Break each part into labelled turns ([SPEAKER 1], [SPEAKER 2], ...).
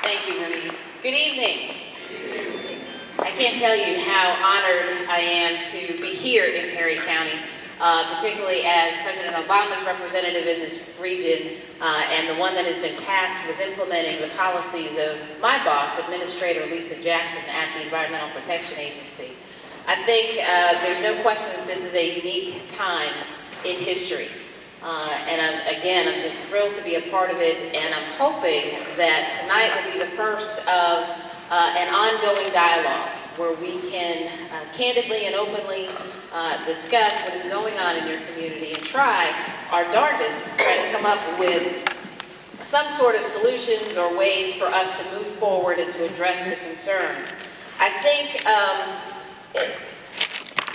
[SPEAKER 1] Thank you, Bernice. Good evening. I can't tell you how honored I am to be here in Perry County, particularly as President Obama's representative in this region and the one that has been tasked with implementing the policies of my boss, Administrator Lisa Jackson at the Environmental Protection Agency. I think there's no question that this is a unique time in history. And I'm just thrilled to be a part of it, and I'm hoping that tonight will be the first of an ongoing dialogue where we can candidly and openly discuss what is going on in your community and try our darndest to try to come up with some sort of solutions or ways for us to move forward and to address the concerns. I think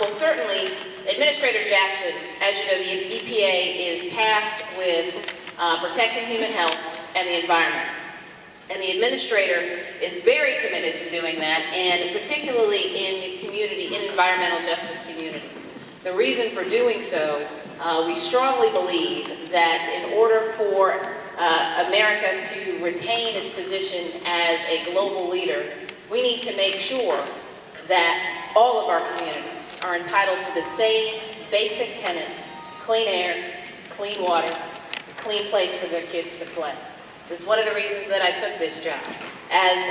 [SPEAKER 1] well, certainly, Administrator Jackson, as you know, the EPA is tasked with protecting human health and the environment. And the administrator is very committed to doing that, and particularly in environmental justice communities. The reason for doing so, we strongly believe that in order for America to retain its position as a global leader, we need to make sure that all of our communities are entitled to the same basic tenets: clean air, clean water, a clean place for their kids to play. It's one of the reasons that I took this job. As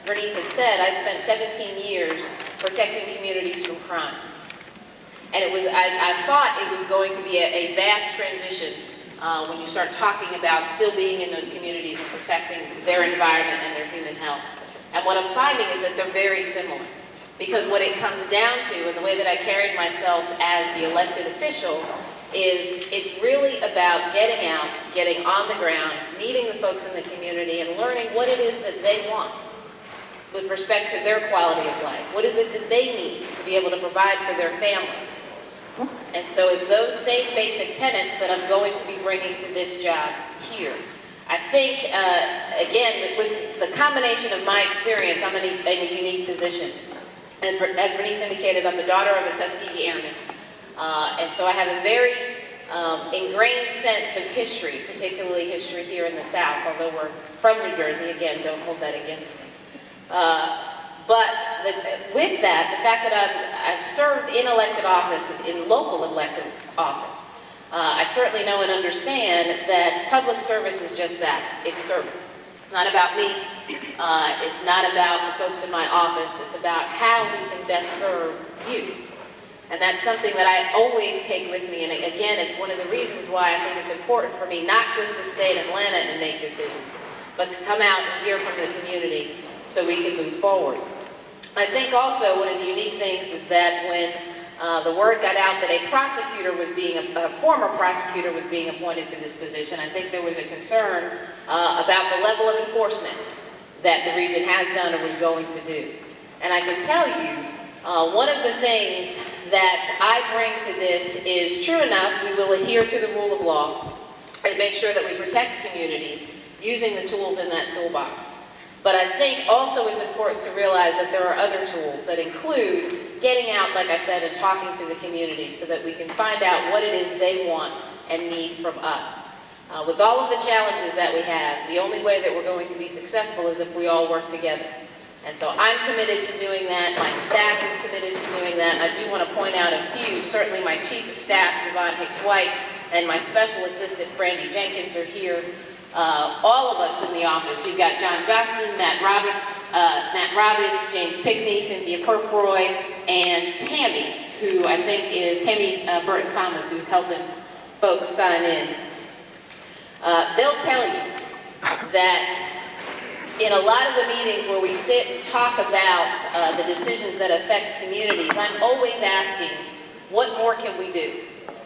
[SPEAKER 1] Bernice had said, I'd spent 17 years protecting communities from crime. And I thought it was going to be a vast transition when you start talking about still being in those communities and protecting their environment and their human health. And what I'm finding is that they're very similar. Because what it comes down to, and the way that I carried myself as the elected official, is it's really about getting out, getting on the ground, meeting the folks in the community, and learning what it is that they want with respect to their quality of life. What is it that they need to be able to provide for their families? And so it's those same basic tenets that I'm going to be bringing to this job here. I think, again, with the combination of my experience, I'm in a unique position. And as Bernice indicated, I'm the daughter of a Tuskegee Airman. And so I have a very ingrained sense of history, particularly history here in the South, although we're from New Jersey. Again, don't hold that against me. But with that, the fact that I've served in elected office, in local elected office, I certainly know and understand that public service is just that. It's service. It's not about me. It's not about the folks in my office. It's about how we can best serve you. And that's something that I always take with me. And again, it's one of the reasons why I think it's important for me not just to stay in Atlanta and make decisions, but to come out and hear from the community so we can move forward. I think also one of the unique things is that when the word got out that a former prosecutor was being appointed to this position, I think there was a concern about the level of enforcement that the region has done or was going to do. And I can tell you, one of the things that I bring to this is, true enough, we will adhere to the rule of law and make sure that we protect communities using the tools in that toolbox. But I think also it's important to realize that there are other tools that include getting out, like I said, and talking to the community so that we can find out what it is they want and need from us. With all of the challenges that we have, the only way that we're going to be successful is if we all work together. And so I'm committed to doing that. My staff is committed to doing that. And I do want to point out a few. Certainly my Chief of Staff, Javon Hicks-White, and my Special Assistant, Brandy Jenkins, are here. All of us in the office. You've got John Joskin, Matt Robbins, James Pickney, Cynthia Purfroy, and Tammy, who I think is Tammy Burton Thomas, who's helping folks sign in. They'll tell you that in a lot of the meetings where we sit and talk about the decisions that affect communities, I'm always asking, what more can we do?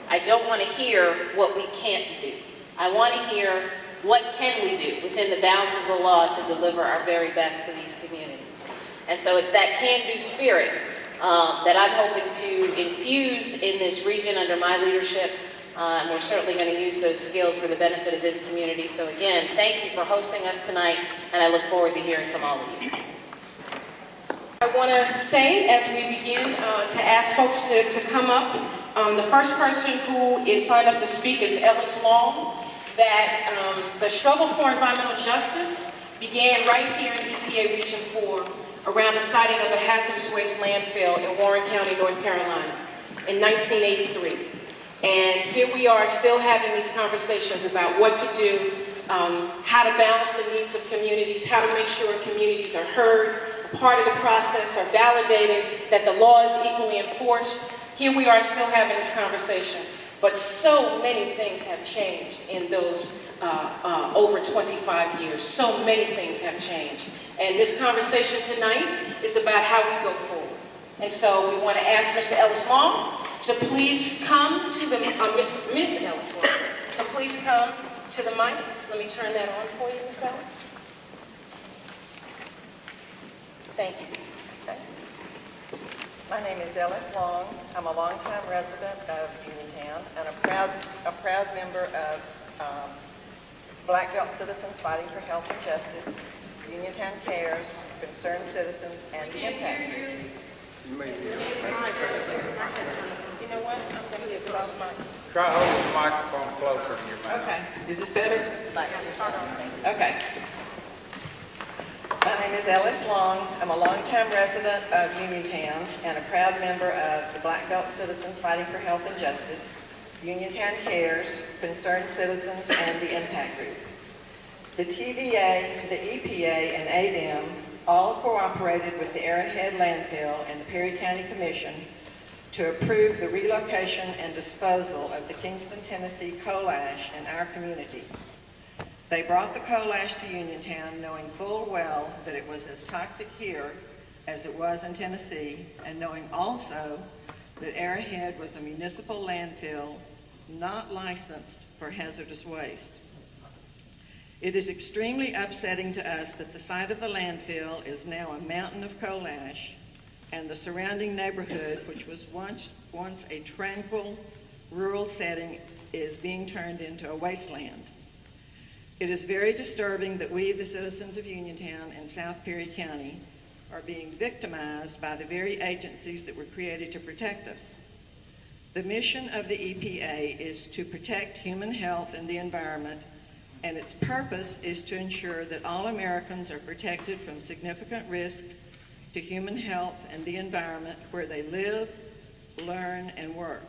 [SPEAKER 1] I don't want to hear what we can't do. I want to hear what can we do within the bounds of the law to deliver our very best to these communities. And so it's that can-do spirit that I'm hoping to infuse in this region under my leadership. And we're certainly going to use those skills for the benefit of this community. So again, thank you for hosting us tonight, and I look forward to hearing from all of you.
[SPEAKER 2] I want to say, as we begin, to ask folks to come up. The first person who is signed up to speak is Ellis Long, that the struggle for environmental justice began right here in EPA Region 4 around the siting of a hazardous waste landfill in Warren County, North Carolina in 1983. And here we are still having these conversations about what to do, how to balance the needs of communities, how to make sure communities are heard, part of the process, are validated, that the law is equally enforced. Here we are still having this conversation. But so many things have changed in those over 25 years. So many things have changed. And this conversation tonight is about how we go forward. And so we want to ask Mr. Ellis Long to please come to the, Miss Ellis Long, to please come to the mic. Let me turn that on for you, Miss Ellis. Thank you. Okay.
[SPEAKER 3] My name is Ellis Long. I'm a longtime resident of Uniontown and a proud member of Black Belt Citizens Fighting for Health and Justice, Uniontown Cares, Concerned Citizens, and the Impact Group.
[SPEAKER 4] You may be.
[SPEAKER 3] You know what? I'm going to get close my...
[SPEAKER 4] Try holding the microphone closer to your mouth.
[SPEAKER 3] Okay.
[SPEAKER 2] Is this better?
[SPEAKER 3] Okay. My name is Ellis Long. I'm a longtime resident of Uniontown and a proud member of the Black Belt Citizens Fighting for Health and Justice, Uniontown Cares, Concerned Citizens, and the Impact Group. The TVA, the EPA, and ADEM all cooperated with the Arrowhead Landfill and the Perry County Commission to approve the relocation and disposal of the Kingston, Tennessee coal ash in our community. They brought the coal ash to Uniontown knowing full well that it was as toxic here as it was in Tennessee, and knowing also that Arrowhead was a municipal landfill not licensed for hazardous waste. It is extremely upsetting to us that the site of the landfill is now a mountain of coal ash, and the surrounding neighborhood, which was once a tranquil rural setting, is being turned into a wasteland. It is very disturbing that we, the citizens of Uniontown and South Perry County, are being victimized by the very agencies that were created to protect us. The mission of the EPA is to protect human health and the environment, and its purpose is to ensure that all Americans are protected from significant risks to human health and the environment where they live, learn, and work.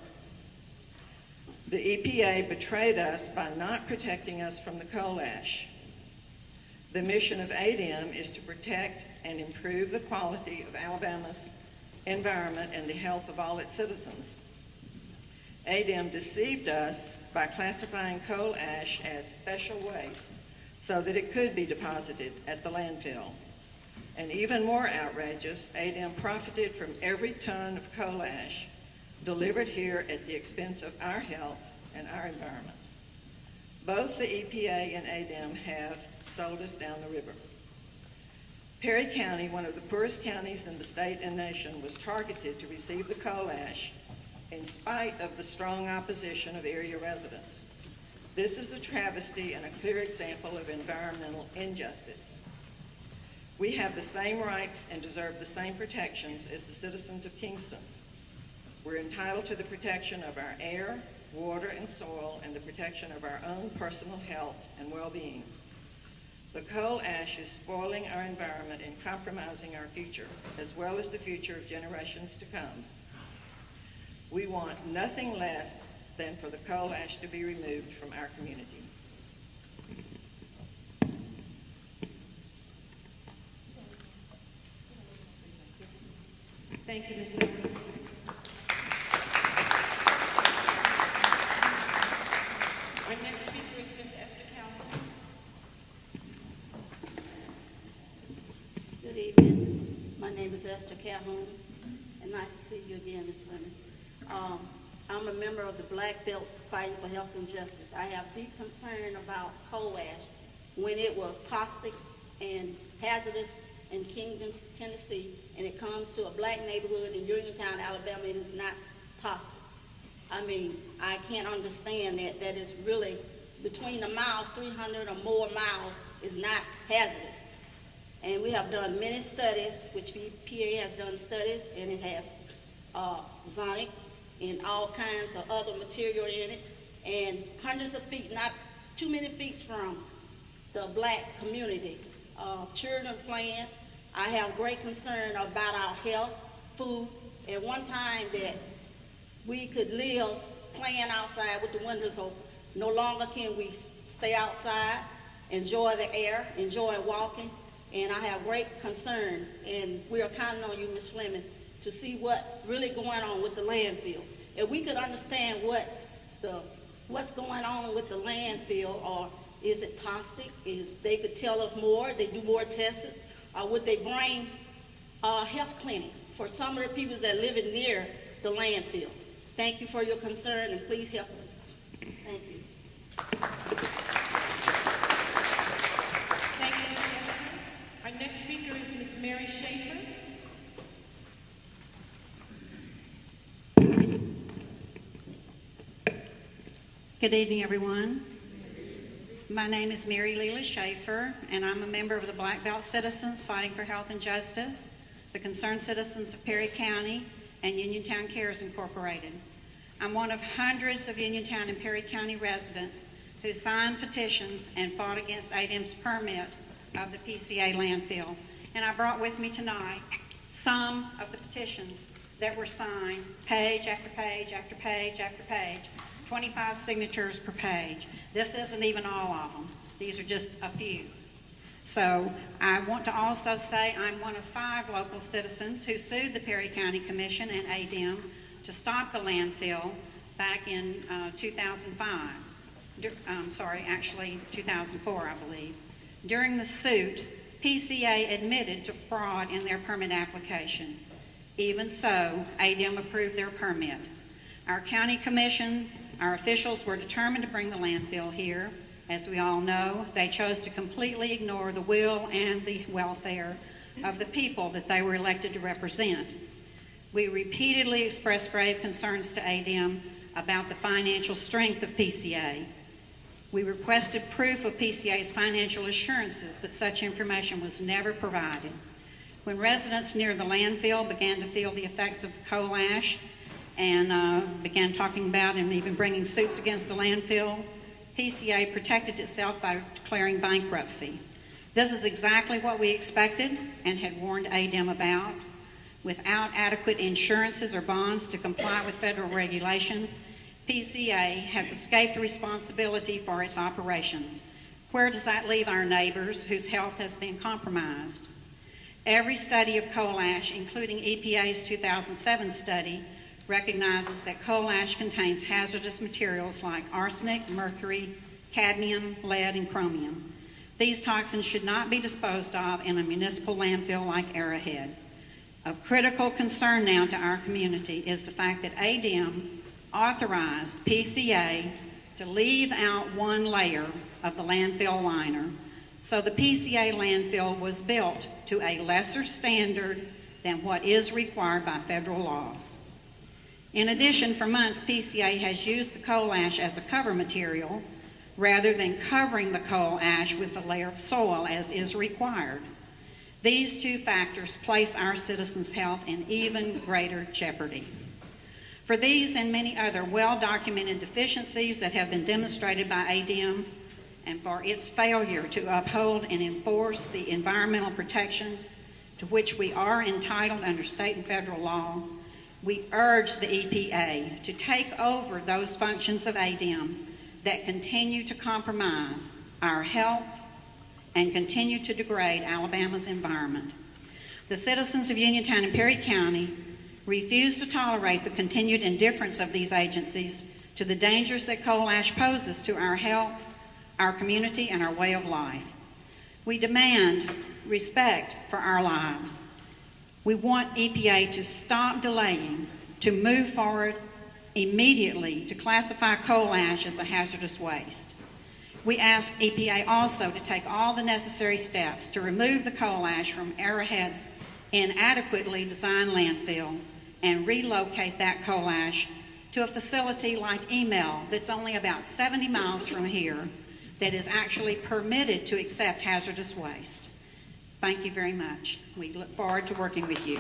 [SPEAKER 3] The EPA betrayed us by not protecting us from the coal ash. The mission of ADEM is to protect and improve the quality of Alabama's environment and the health of all its citizens. ADEM deceived us by classifying coal ash as special waste so that it could be deposited at the landfill. And even more outrageous, ADEM profited from every ton of coal ash delivered here at the expense of our health and our environment. Both the EPA and ADEM have sold us down the river. Perry County, one of the poorest counties in the state and nation, was targeted to receive the coal ash in spite of the strong opposition of area residents. This is a travesty and a clear example of environmental injustice. We have the same rights and deserve the same protections as the citizens of Kingston. We're entitled to the protection of our air, water, and soil, and the protection of our own personal health and well-being. The coal ash is spoiling our environment and compromising our future, as well as the future of generations to come. We want nothing less than for the coal ash to be removed from our community.
[SPEAKER 2] Thank you, Ms. Ellis. Our next speaker is Ms. Esther Calhoun.
[SPEAKER 5] Good evening. My name is Esther Calhoun, and nice to see you again, Ms. Fleming. I'm a member of the Black Belt Fighting for Health and Justice. I have deep concern about coal ash when it was toxic and hazardous in Kingston, Tennessee, and it comes to a black neighborhood in Uniontown, Alabama, it is not toxic. I mean, I can't understand that it's really between the miles, 300 or more miles, is not hazardous. And we have done many studies, which EPA has done studies, and it has zonic and all kinds of other material in it, and hundreds of feet, not too many feet from the black community, children playing. I have great concern about our health, food. At one time that we could live playing outside with the windows open. No longer can we stay outside, enjoy the air, enjoy walking, and I have great concern, and we are counting on you, Ms. Fleming, to see what's really going on with the landfill. If we could understand what's going on with the landfill, or is it toxic? They could tell us more, they do more tests, or would they bring a health clinic for some of the people that live near the landfill? Thank you for your concern, and please help us. Thank you.
[SPEAKER 2] Thank you, Ms. Esther. Our next speaker is Ms. Mary Schaefer.
[SPEAKER 6] Good evening, everyone. My name is Mary Leila Schaefer, and I'm a member of the Black Belt Citizens Fighting for Health and Justice, the Concerned Citizens of Perry County, and Uniontown Cares Incorporated. I'm one of hundreds of Uniontown and Perry County residents who signed petitions and fought against ADEM's permit of the PCA landfill. And I brought with me tonight some of the petitions that were signed, page after page after page after page, 25 signatures per page. This isn't even all of them. These are just a few. So I want to also say I'm one of 5 local citizens who sued the Perry County Commission and ADEM to stop the landfill back in 2005. Actually 2004, I believe. During the suit, PCA admitted to fraud in their permit application. Even so, ADEM approved their permit. Our county commission, our officials were determined to bring the landfill here. As we all know, they chose to completely ignore the will and the welfare of the people that they were elected to represent. We repeatedly expressed grave concerns to ADEM about the financial strength of PCA. We requested proof of PCA's financial assurances, but such information was never provided. When residents near the landfill began to feel the effects of the coal ash and began talking about and even bringing suits against the landfill, PCA protected itself by declaring bankruptcy. This is exactly what we expected and had warned ADEM about. Without adequate insurances or bonds to comply with federal regulations, PCA has escaped responsibility for its operations. Where does that leave our neighbors whose health has been compromised? Every study of coal ash, including EPA's 2007 study, recognizes that coal ash contains hazardous materials like arsenic, mercury, cadmium, lead, and chromium. These toxins should not be disposed of in a municipal landfill like Arrowhead. Of critical concern now to our community is the fact that ADEM authorized PCA to leave out one layer of the landfill liner, so the PCA landfill was built to a lesser standard than what is required by federal laws. In addition, for months, PCA has used the coal ash as a cover material rather than covering the coal ash with a layer of soil as is required. These two factors place our citizens' health in even greater jeopardy. For these and many other well-documented deficiencies that have been demonstrated by ADEM, and for its failure to uphold and enforce the environmental protections to which we are entitled under state and federal law, we urge the EPA to take over those functions of ADEM that continue to compromise our health and continue to degrade Alabama's environment. The citizens of Uniontown and Perry County refuse to tolerate the continued indifference of these agencies to the dangers that coal ash poses to our health, our community, and our way of life. We demand respect for our lives. We want EPA to stop delaying, to move forward immediately to classify coal ash as a hazardous waste. We ask EPA also to take all the necessary steps to remove the coal ash from Arrowhead's inadequately designed landfill and relocate that coal ash to a facility like Emel that's only about 70 miles from here that is actually permitted to accept hazardous waste. Thank you very much. We look forward to working with you.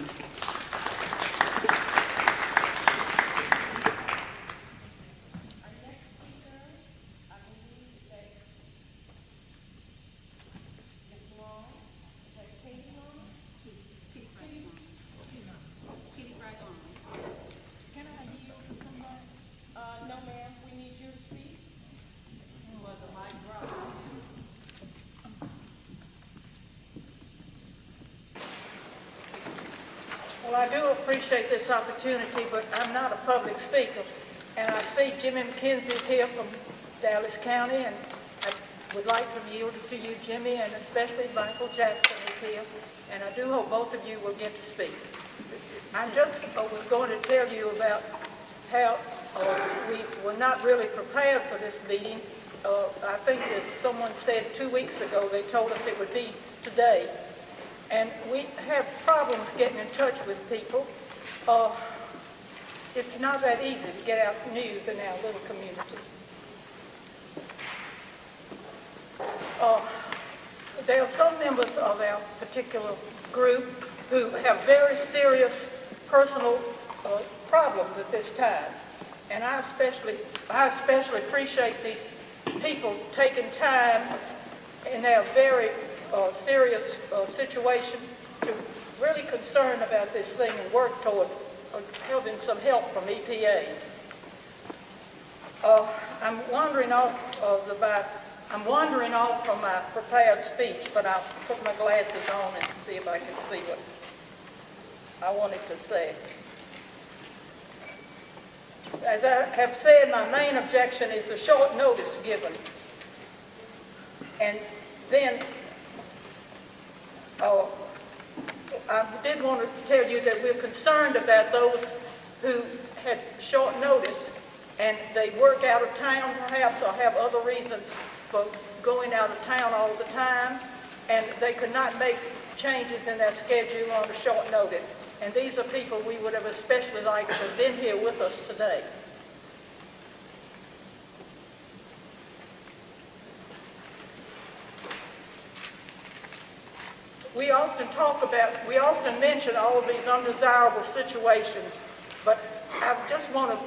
[SPEAKER 7] Well, I do appreciate this opportunity, but I'm not a public speaker. And I see Jimmy McKenzie is here from Dallas County, and I would like to yield it to you, Jimmy, and especially Michael Jackson is here. And I do hope both of you will get to speak. I just was going to tell you about how we were not really prepared for this meeting. I think that someone said 2 weeks ago, they told us it would be today. And we have problems getting in touch with people. It's not that easy to get out news in our little community. There are some members of our particular group who have very serious personal problems at this time. And I especially appreciate these people taking time in their very serious situation to really concern about this thing and work toward having some help from EPA. I'm wandering off from my prepared speech, but I'll put my glasses on and see if I can see what I wanted to say. As I have said, my main objection is the short notice given. And then I did want to tell you that we're concerned about those who had short notice and they work out of town perhaps or have other reasons for going out of town all the time, and they could not make changes in their schedule on a short notice. And these are people we would have especially liked to have been here with us today. We often mention all of these undesirable situations, but I just want to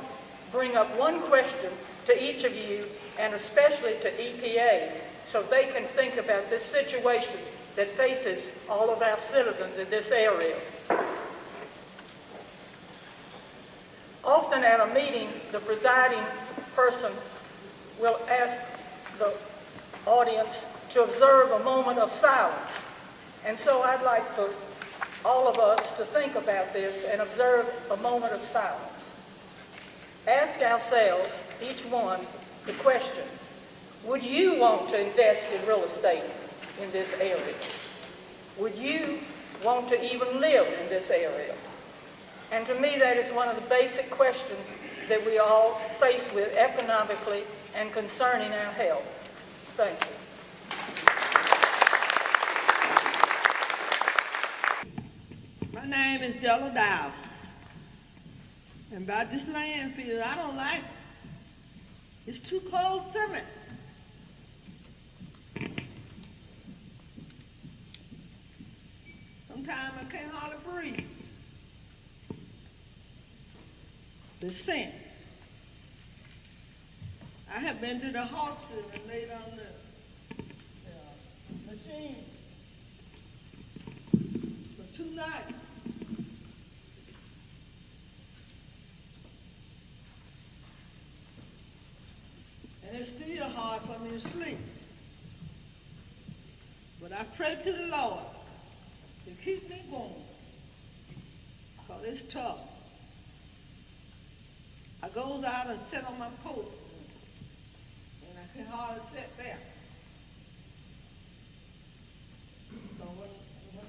[SPEAKER 7] bring up one question to each of you, and especially to EPA, so they can think about this situation that faces all of our citizens in this area. Often at a meeting, the presiding person will ask the audience to observe a moment of silence. And so I'd like for all of us to think about this and observe a moment of silence. Ask ourselves, each one, the question, would you want to invest in real estate in this area? Would you want to even live in this area? And to me, that is one of the basic questions that we all face with economically and concerning our health. Thank you.
[SPEAKER 8] My name is Della Dow. And about this landfill, I don't like it. It's too close to me. Sometimes I can't hardly breathe. The scent. I have been to the hospital and laid on the machine for 2 nights. And it's still hard for me to sleep. But I pray to the Lord to keep me going, because it's tough. I goes out and sit on my porch, and I can hardly sit there. So when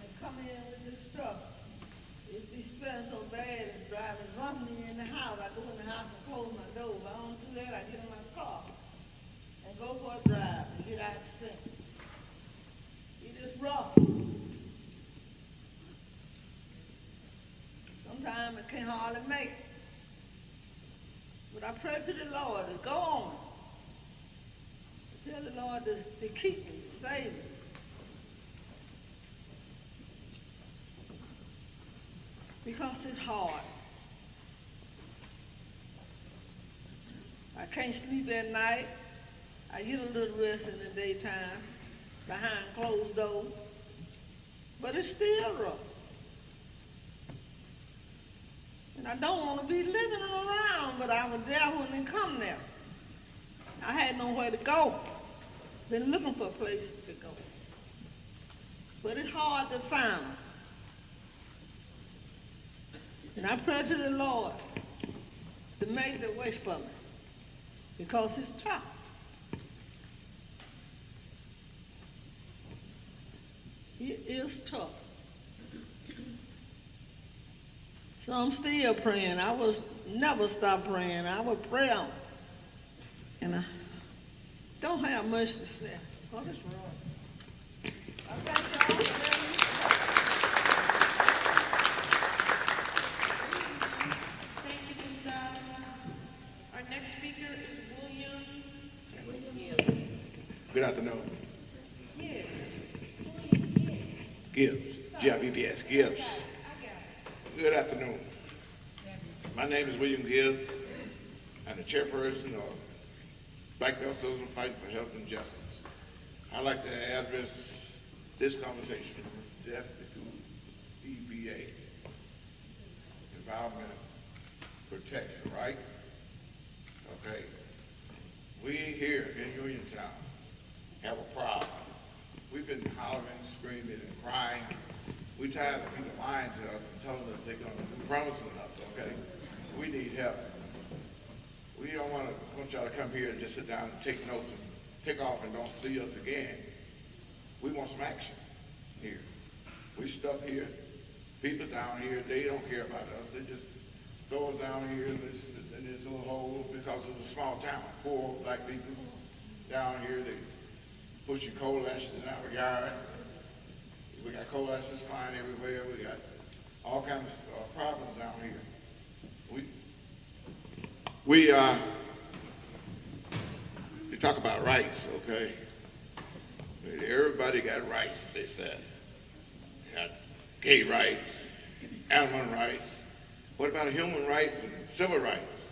[SPEAKER 8] they come in with this stuff, it be smelling so bad, it's running me in the house. I go in the house and close my door. If I don't do that, I get in my car and go for a drive and get out the sink. It is rough. Sometimes I can't hardly make it. But I pray to the Lord to go on. I tell the Lord to keep me, to save me. Because it's hard. I can't sleep at night. I get a little rest in the daytime behind closed doors. But it's still rough. And I don't want to be living around, but I was there when they come there. I had nowhere to go. Been looking for a place to go. But it's hard to find them. And I pray to the Lord to make the way for me because it's tough. It is tough. So I'm still praying. I was never stop praying. I would pray on. And I don't have much to say. Oh, that's wrong. I thank y'all for letting me
[SPEAKER 2] Thank you, Ms. Dodd. Our next speaker is William.
[SPEAKER 9] Good afternoon. Gibbs, Gibbs, Gibbs. Good afternoon. My name is William Gibbs. I'm the chairperson of Black Belt Citizens Fighting for Health and Justice. I'd like to address this conversation directly to EPA, Environmental Protection, right? Okay. We here in Uniontown have a problem. We've been hollering, screaming, and crying. We tired of people lying to us and telling us they're going to do promising us, okay? We need help. We don't want y'all to come here and just sit down and take notes and pick off and don't see us again. We want some action here. We stuck here. People down here, they don't care about us. They just throw us down here in this little hole because it's a small town. Poor black people down here, they pushing coal ashes in our yard. We got coal ashes flying everywhere. We got all kinds of problems down here. We talk about rights, okay? Everybody got rights, they said. They got gay rights, animal rights. What about human rights and civil rights?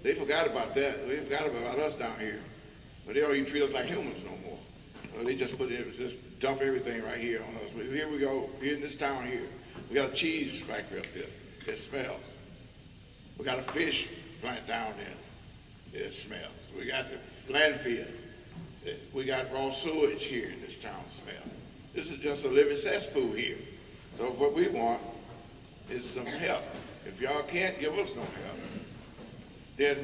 [SPEAKER 9] They forgot about that. They forgot about us down here. But they don't even treat us like humans no more. Well, they just just dump everything right here on us. But here we go, here in this town here. We got a cheese factory up there that smells. We got a fish plant down there that smells. We got the landfill. We got raw sewage here in this town smell. This is just a living cesspool here. So what we want is some help. If y'all can't give us no help, then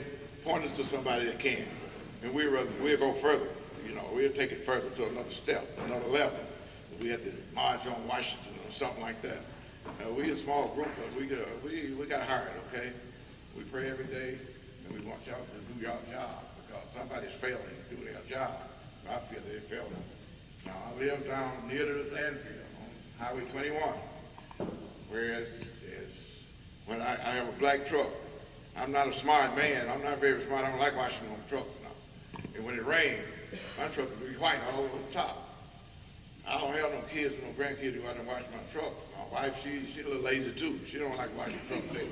[SPEAKER 9] point us to somebody that can. And we'll go further. You know, we'll take it further to another step, another level. We had to march on Washington or something like that. We a small group, but we got hired, okay? We pray every day, and we want y'all to do y'all job because somebody's failing to do their job. I feel they're failing. Now, I live down near the landfill on Highway 21, whereas when I have a black truck, I'm not a smart man. I'm not very smart. I don't like washing on trucks now. And when it rains, my truck will be white all over the top. I don't have no kids or no grandkids who go out and wash my truck. My wife, she's a little lazy too. She don't like washing trucks daily.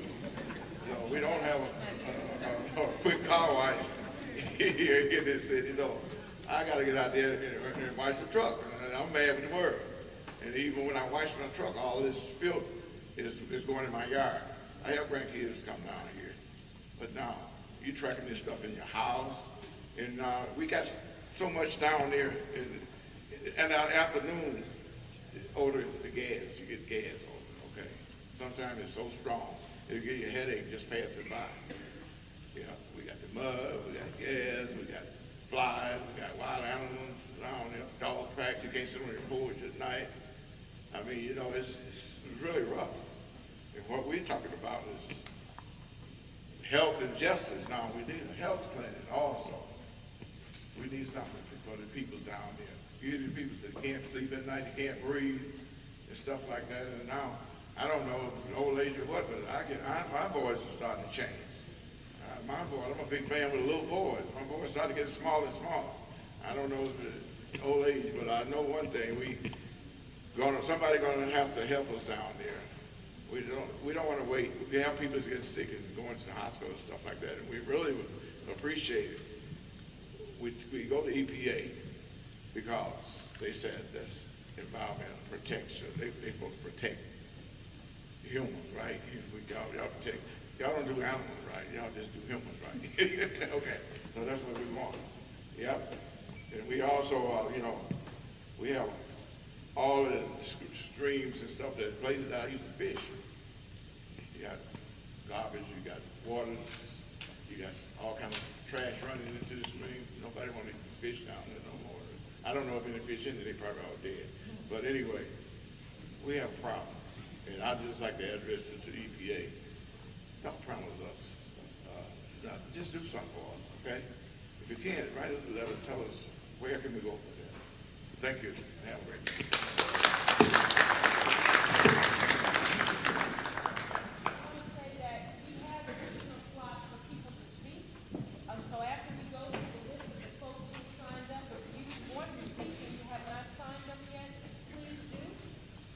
[SPEAKER 9] You know, we don't have a quick car wash here in this city. So I got to get out there and wash the truck. And I'm mad with the world. And even when I wash my truck, all this filth is going in my yard. I have grandkids come down here. But now, you tracking this stuff in your house. And we got so much down there. And in the afternoon, odor the gas. You get gas odor, okay? Sometimes it's so strong, it'll give you a headache just passing by. Yeah, we got the mud, we got gas, we got flies, we got wild animals around there, dog packs. You can't sit on your porch at night. I mean, you know, it's really rough. And what we're talking about is health and justice. Now, we need a health clinic also. We need something for the people down there. You the people that can't sleep at night, they can't breathe, and stuff like that. And now, I don't know if it's old age or what, but my voice is starting to change. My voice, I'm a big man with a little voice. My voice starting to get smaller and smaller. I don't know if it's old age, but I know one thing: somebody gonna have to help us down there. We don't want to wait. We have people getting sick and going to the hospital and stuff like that, and we really would appreciate it. We go to EPA because they said that's environmental protection. They supposed to protect humans, right? Y'all protect. Y'all don't do animals right. Y'all just do humans right. Okay, so that's what we want. Yep. And we also, we have all the streams and stuff, that places that I used to fish. You got garbage, you got water, you got all kinds of trash running into the stream. Nobody wants to fish down there no more. I don't know if any fish in there, they probably all dead. But anyway, we have a problem. And I'd just like to address it to the EPA. Don't promise us. Just do something for us, okay? If you can't, write us a letter, tell us where can we go from there. Thank you. Have a great day.
[SPEAKER 2] So after we go through the list of the folks who signed up, if you want to speak and you have not signed up yet, please do.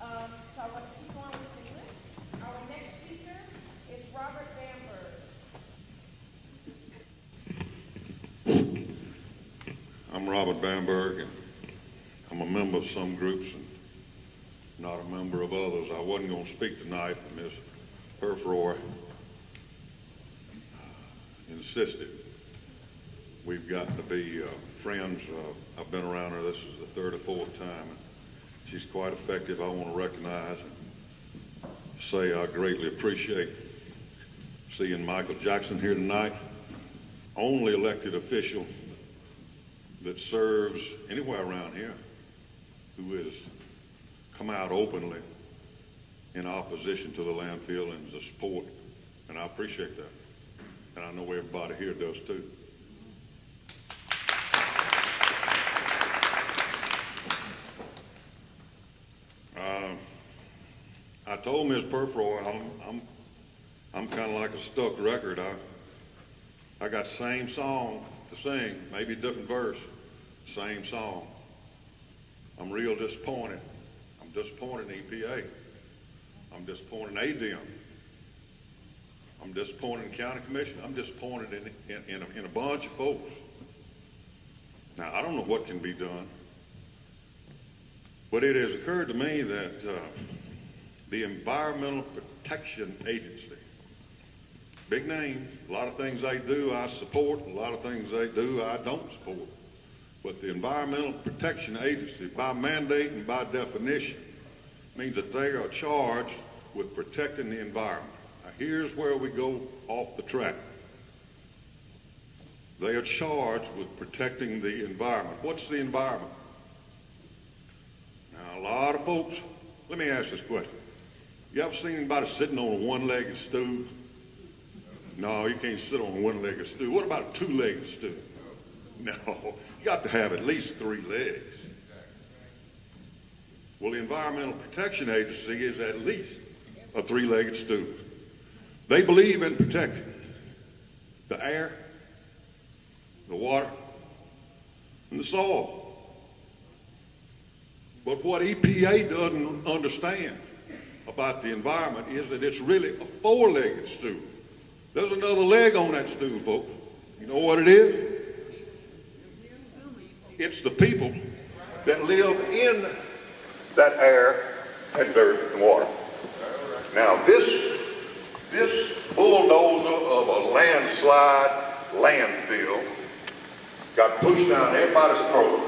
[SPEAKER 2] So I want to keep on with the list. Our next speaker is Robert Bamberg.
[SPEAKER 10] I'm Robert Bamberg, and I'm a member of some groups and not a member of others. I wasn't going to speak tonight, but Ms. Perfroy insisted. We've gotten to be friends. I've been around her. This is the third or fourth time. And she's quite effective. I want to recognize and say I greatly appreciate seeing Michael Jackson here tonight. Only elected official that serves anywhere around here who has come out openly in opposition to the landfill and the support. And I appreciate that. And I know everybody here does too. I told Ms. Perfroy I'm kind of like a stuck record. I got the same song to sing, maybe a different verse, same song. I'm real disappointed. I'm disappointed in EPA. I'm disappointed in ADM. I'm disappointed in County Commission. I'm disappointed in a bunch of folks. Now, I don't know what can be done, but it has occurred to me that the Environmental Protection Agency, big name, a lot of things they do I support, a lot of things they do I don't support. But the Environmental Protection Agency, by mandate and by definition, means that they are charged with protecting the environment. Now, here's where we go off the track. They are charged with protecting the environment. What's the environment? Now, a lot of folks, let me ask this question. You ever seen anybody sitting on a one-legged stool? No, you can't sit on a one-legged stool. What about a two-legged stool? No, you got to have at least 3 legs. Well, the Environmental Protection Agency is at least a 3-legged stool. They believe in protecting the air, the water, and the soil. But what EPA doesn't understand about the environment is that it's really a 4-legged stool. There's another leg on that stool, folks. You know what it is? It's the people that live in that air and dirt and water. Now, this bulldozer of a landslide landfill got pushed down everybody's throat.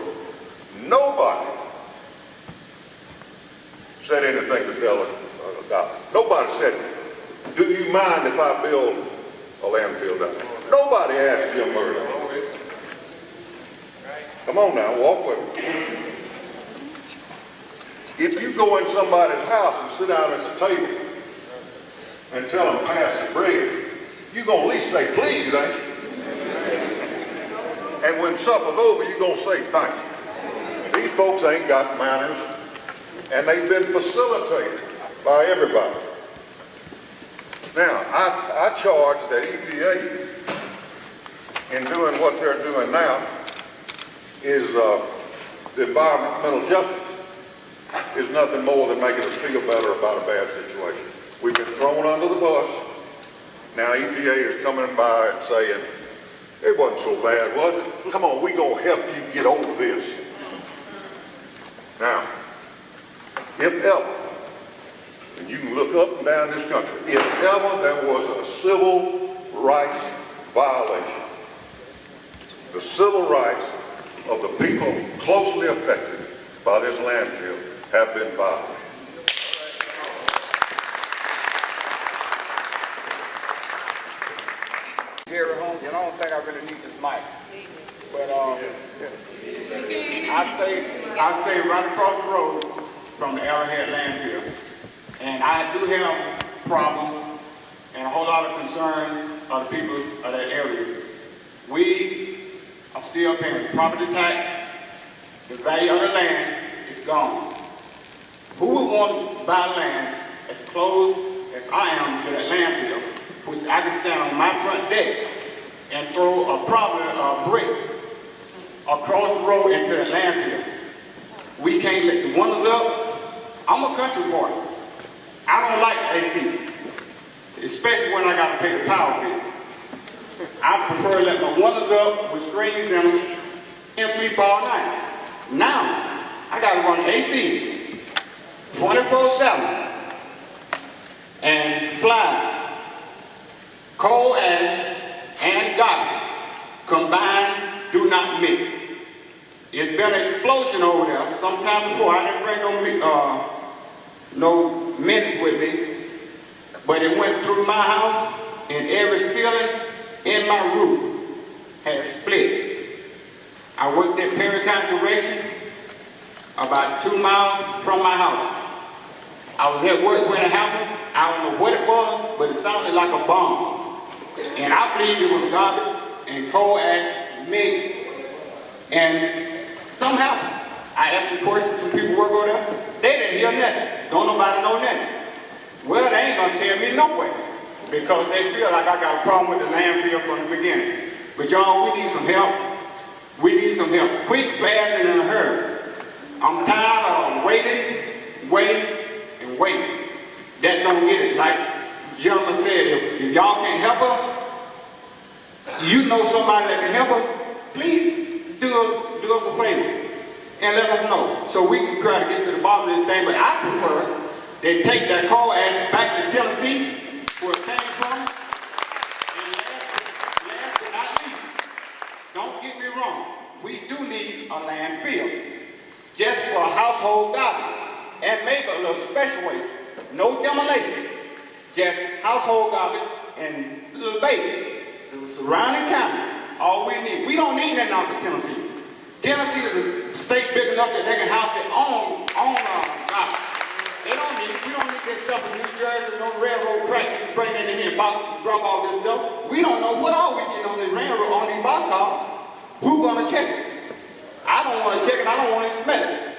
[SPEAKER 10] Nobody said anything to tell about it. Nobody said, do you mind if I build a landfill down there? Nobody asked Jim Murdoch. Come on now, walk with me. If you go in somebody's house and sit down at the table and tell them pass the bread, you're going to at least say please, ain't you? And when supper's over, you're going to say thank you. These folks ain't got manners, and they've been facilitated by everybody. Now, I charge that EPA, in doing what they're doing now, is the environmental justice is nothing more than making us feel better about a bad situation. We've been thrown under the bus. Now EPA is coming by and saying, it wasn't so bad, was it? Come on, we're going to help you get over this. Now, if ever, and you can look up and down this country, if ever there was a civil rights violation, the civil rights of the people closely affected by this landfill have been violated.
[SPEAKER 4] and I don't think I really need this mic. But I stay right across the road from the Arrowhead landfill, and I do have problems and a whole lot of concerns of the people of that area. We are still paying property tax. The value of the land is gone. Who would want to buy land as close as I am to that landfill, which I can stand on my front deck and throw probably a brick across the road into that landfill? We can't let the windows up. I'm a country boy. I don't like AC, especially when I got to pay the power bill. I prefer to let my windows up with screens in them and sleep all night. Now, I got to run AC 24/7 and fly coal ash and garbage combined, do not mix. It's been an explosion over there sometime before. I didn't bring no minutes with me, but it went through my house and every ceiling in my roof has split. I worked at Perry County Correction about 2 miles from my house. I was at work when it happened. I don't know what it was, but it sounded like a bomb. And I believe it was garbage and coal ash mixed, and something happened. I asked the question, some people work over there, they didn't hear nothing. Don't nobody know nothing. Well, they ain't gonna tell me no way, because they feel like I got a problem with the landfill from the beginning. But y'all, we need some help. We need some help, quick, fast, and in a hurry. I'm tired of waiting, and waiting. That don't get it. Like the gentleman said, if y'all can't help us, you know somebody that can help us, please do us a favor and let us know so we can try to get to the bottom of this thing. But I prefer they take that coal ash back to Tennessee, where it came from, and last but not least, don't get me wrong, we do need a landfill just for household garbage and maybe a little special waste. No demolition, just household garbage and little basic. The surrounding counties, all we need. We don't need nothing out of Tennessee. Tennessee is a state big enough that they can house their own garbage. We don't need this stuff in New Jersey, no railroad track. You can bring it in here and drop all this stuff. We don't know what all we getting on this railroad, on these boxcars. Who's gonna check it? I don't want to check it. I don't want to smell it.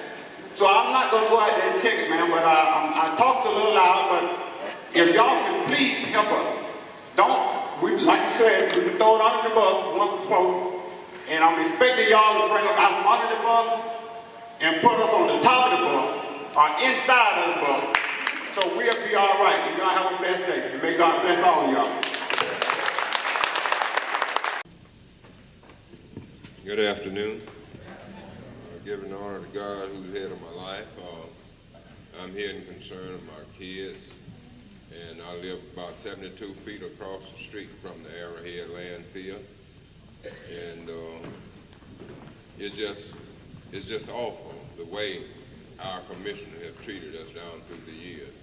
[SPEAKER 4] So I'm not going to go out there and check it, man, but I talked a little loud, but if y'all can please help us. Like you said, we can throw it under the bus once before, and I'm expecting y'all to bring us out from under the bus and put us on the top of the bus or inside of the bus, so we'll be all right. And y'all have a blessed day, and may God bless all of y'all.
[SPEAKER 11] Good afternoon. Giving honor to God who's the head of my life. I'm here in concern of my kids, and I live about 72 feet across the street from the Arrowhead landfill, and it's just awful the way our commissioner has treated us down through the years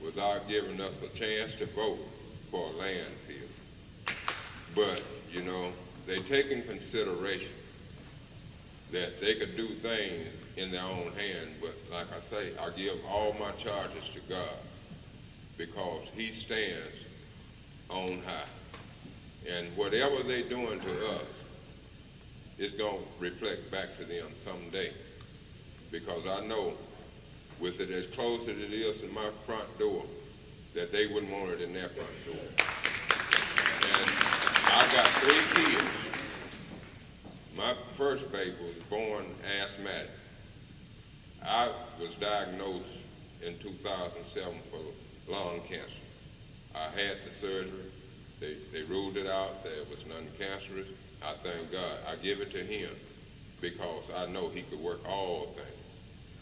[SPEAKER 11] without giving us a chance to vote for a landfill. But, you know, they take in consideration that they could do things in their own hand, but like I say, I give all my charges to God because he stands on high. And whatever they're doing to us is going to reflect back to them someday, because I know with it as close as it is in my front door, that they wouldn't want it in their front door. And I got 3 kids. My first baby was born asthmatic. I was diagnosed in 2007 for lung cancer. I had the surgery. They ruled it out, said it was non-cancerous. I thank God. I give it to him because I know he could work all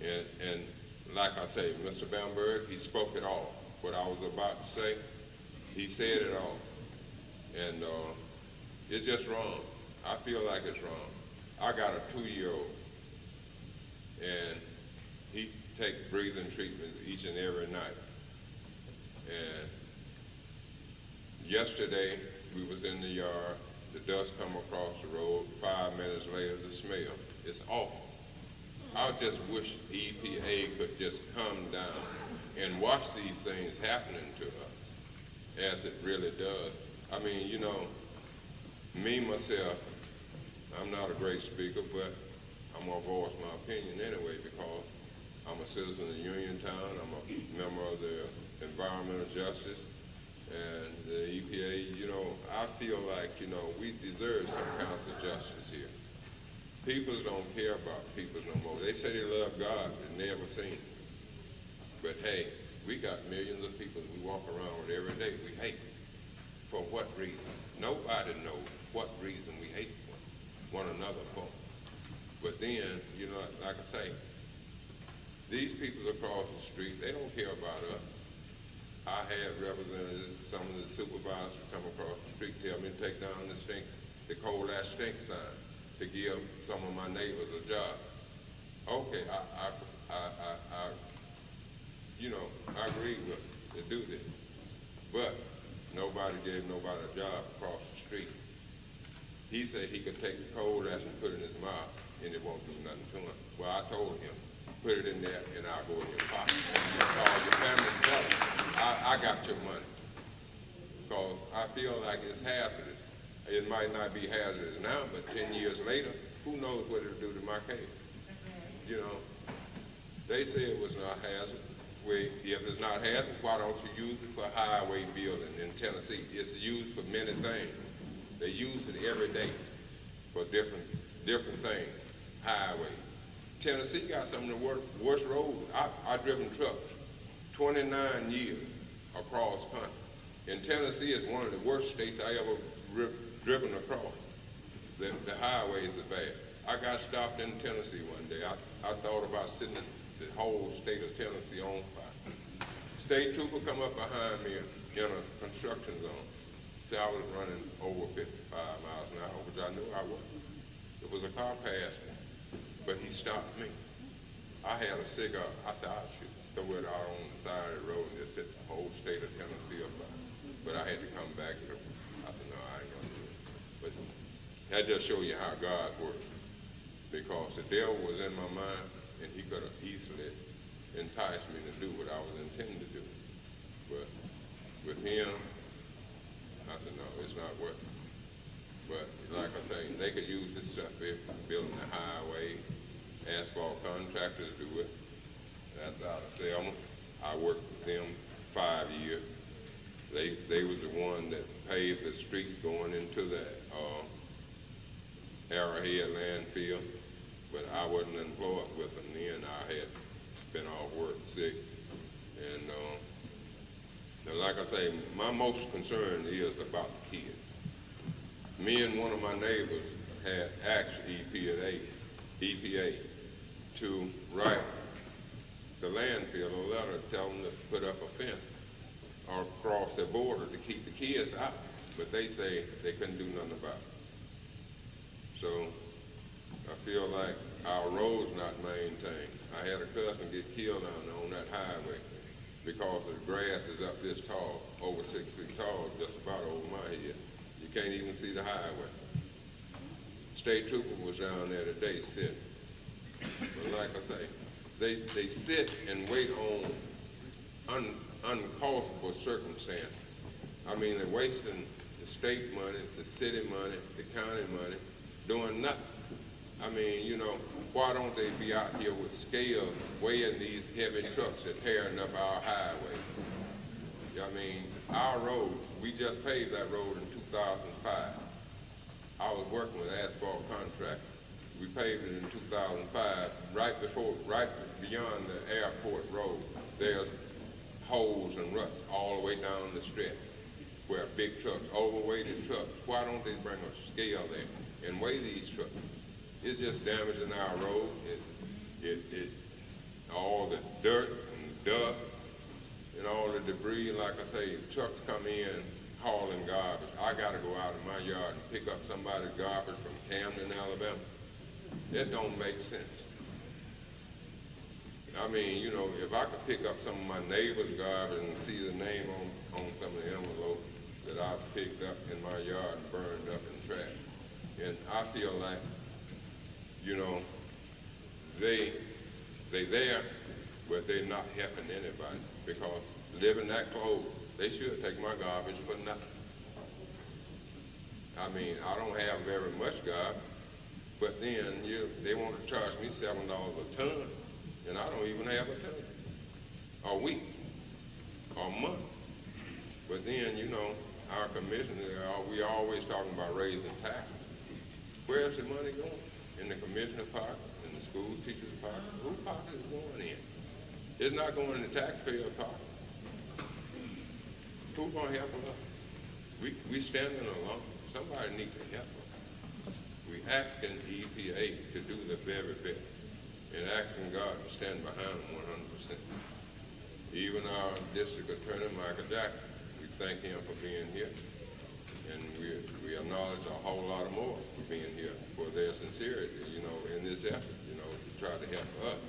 [SPEAKER 11] things. And like I say, Mr. Bamberg, he spoke it all. What I was about to say, he said it all. And it's just wrong. I feel like it's wrong. I got a 2-year-old, and he takes breathing treatment each and every night. And yesterday, we was in the yard The dust come across the road, 5 minutes later, the smell. It's awful. I just wish the EPA could just come down and watch these things happening to us as it really does. I mean, you know, me, myself, I'm not a great speaker, but I'm going to voice my opinion anyway because I'm a citizen of Uniontown. I'm a member of the Environmental Justice and the EPA. You know, I feel like, you know, we deserve some kinds of justice here. People don't care about people no more. They say they love God, but never seen him. But hey, we got millions of people we walk around with every day we hate. For what reason? Nobody knows what reason we hate one another for. But then, you know, like I say, these people across the street, they don't care about us. I had representatives, some of the supervisors come across the street, tell me to take down the coal ash stink sign to give some of my neighbors a job. Okay, you know, I agree with to do this, but nobody gave nobody a job across the street. He said he could take the coal ash and put it in his mouth, and it won't do nothing to him. Well, I told him, put it in there, and I'll go in your pocket. Call your family and tell them, I got your money, because I feel like it's hazardous. It might not be hazardous now, but 10 years later, who knows what it'll do to my case? You know, they say it was not hazardous. Well, if it's not hazardous, why don't you use it for highway building in Tennessee? It's used for many things. They use it every day for different things, highway. Tennessee got some of the worst roads. I've driven trucks 29 years across country. And Tennessee is one of the worst states I ever driven across. The highways are bad. I got stopped in Tennessee one day. I thought about setting the whole state of Tennessee on fire. State trooper come up behind me in a construction zone. See, I was running over 55 miles an hour, which I knew I was. There was a car past me, but he stopped me. I had a cigar. I said, I should throw it out on the side of the road and just set the whole state of Tennessee up. But I had to come back to it. I said, no, I ain't gonna do it. But that just shows you how God works. Because the devil was in my mind, and he could have easily enticed me to do what I was intending to do. But with him, I said, no, it's not worth it. But like I say, they could use this stuff if building the highway, asphalt contractors do it. That's out of Selma. I worked with them 5 years. They was the one that paved the streets going into the Arrowhead landfill, but I wasn't employed with them then. I had been off work sick. And like I say, my most concern is about the kids. Me and one of my neighbors had asked EPA to write the landfill a letter telling them to put up a fence or across their border to keep the kids out, but they say they couldn't do nothing about it. So I feel like our roads not maintained. I had a cousin get killed on that highway because the grass is up this tall, over 6 feet tall, just about over my head. You can't even see the highway. State trooper was down there today sitting. But like I say, they sit and wait on uncalled for circumstances. I mean, they're wasting the state money, the city money, the county money, doing nothing. I mean, you know, why don't they be out here with scales weighing these heavy trucks that are tearing up our highway? I mean, our road, we just paved that road in 2005. I was working with asphalt contractors. We paved it in 2005, right beyond the airport road. There's holes and ruts all the way down the stretch where big trucks, overweighted trucks, why don't they bring a scale there and weigh these trucks? It's just damaging our road. All the dirt and dust and all the debris, like I say, trucks come in hauling garbage. I gotta go out in my yard and pick up somebody's garbage from Camden, Alabama. That don't make sense. I mean, you know, if I could pick up some of my neighbor's garbage and see the name on some of the envelopes, that I've picked up in my yard and burned up in trash. And I feel like, you know, they there, but they're not helping anybody, because living that close, they should take my garbage for nothing. I mean, I don't have very much garbage, but then they want to charge me $7 a ton, and I don't even have a ton, a week, or a month. But then, you know, our commissioner, we always talking about raising taxes. Where's the money going? In the commissioner pocket, in the school teacher's pocket? Whose pocket is it going in? It's not going in the taxpayer pocket. Who's going to help us? We standing alone. Somebody needs to help us. We asking the EPA to do the very best, and asking God to stand behind them 100%. Even our district attorney, Michael Jackson, we thank him for being here, and we acknowledge a whole lot more for being here, for their sincerity, you know, in this effort, you know, to try to help us.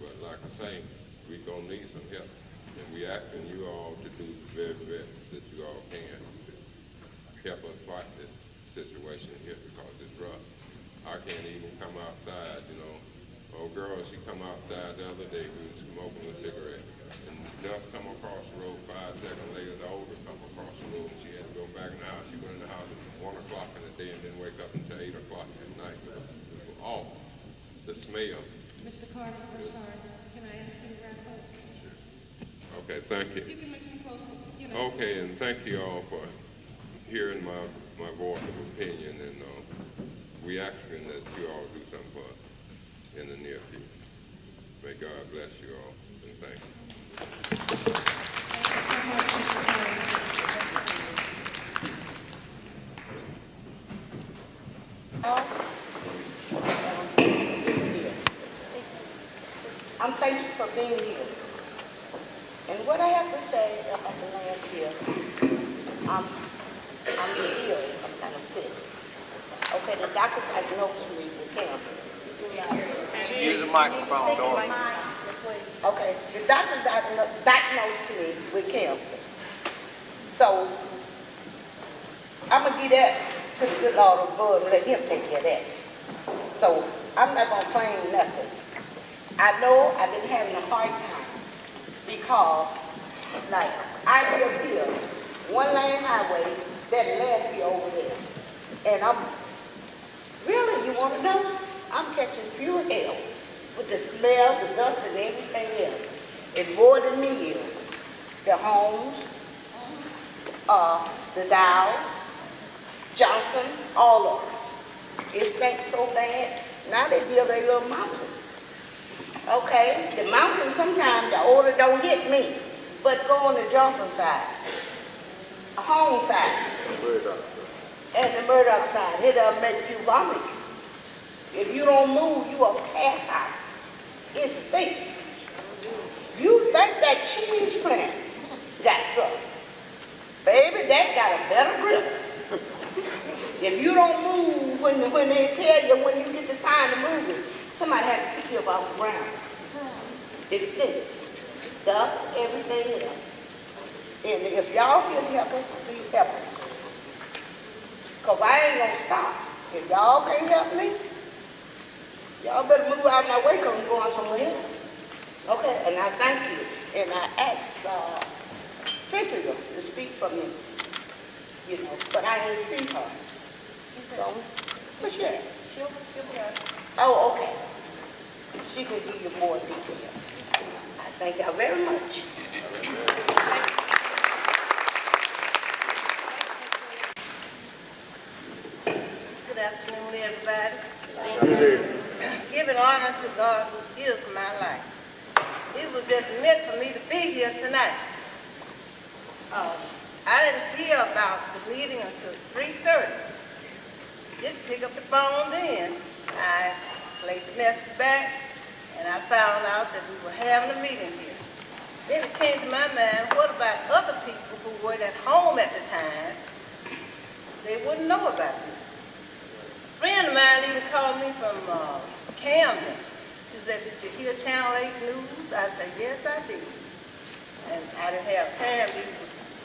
[SPEAKER 11] But like I say, we're going to need some help, and we asking you all to do the very best that you all can to help us fight this situation here, because it's rough. I can't even come outside, you know. Old girl, she come outside the other day, we was smoking a cigarette, and dust come across the road. 5 seconds later, the older come across the road, and she had to go back in the house. She went in the house at 1 o'clock in the day and didn't wake up until 8 o'clock at night. It was awful. The smell.
[SPEAKER 2] Mr. Carter, I'm sorry. Can I ask you to wrap up?
[SPEAKER 11] Okay, thank you.
[SPEAKER 2] You can make some close, you know.
[SPEAKER 11] Okay, and thank you all for hearing my voice of opinion, and we asking that you all do something for us in the near future. May God bless you all, and thank you.
[SPEAKER 2] Thank you so much, Mr.
[SPEAKER 8] I'm thankful for being here. And what I have to say about the land here, I'm ill, I'm kind of sick. Okay, the doctor diagnosed me with cancer.
[SPEAKER 12] Use the microphone, Dorothy.
[SPEAKER 8] Okay, the doctor diagnosed me with cancer. So, I'm going to give that to the good Lord above and let him take care of that. So, I'm not going to claim nothing. I know I've been having a hard time because, like, I live here, one lane highway, that landfill over there. And I'm, really, you want to know? I'm catching pure hell with the smell, the dust, and everything else. And more than me is the homes, the Dow, Johnson, all of us. It stinks so bad. Now they build a little mountain. Okay, the mountain sometimes the odor don't hit me, but go on the Johnson side, a home side, and the Murdoch side, it'll make you vomit. If you don't move, you will pass out. It stinks. You think that cheese plant got something. Baby, that got a better grip. If you don't move when they tell you, when you get the sign to move it, somebody had to pick you up off the ground. It stinks. Dust, everything else. And if y'all can help us, please help us. Because I ain't going to stop. If y'all can't help me, y'all better move out of my way because I'm going somewhere else. Okay, and I thank you. And I ask Cynthia to speak for me, you know, but I didn't see her. So, what's that?
[SPEAKER 2] She'll be out.
[SPEAKER 8] Oh, okay. She can give you more details. I thank y'all very much.
[SPEAKER 13] Good afternoon, everybody. Giving honor to God who gives my life. It was just meant for me to be here tonight. I didn't hear about the meeting until 3:30. Didn't pick up the phone then. I played the message back, and I found out that we were having a meeting here. Then it came to my mind, what about other people who were at home at the time? They wouldn't know about this. A friend of mine even called me from Camden. She said, did you hear Channel 8 News? I said, yes, I did. And I didn't have time to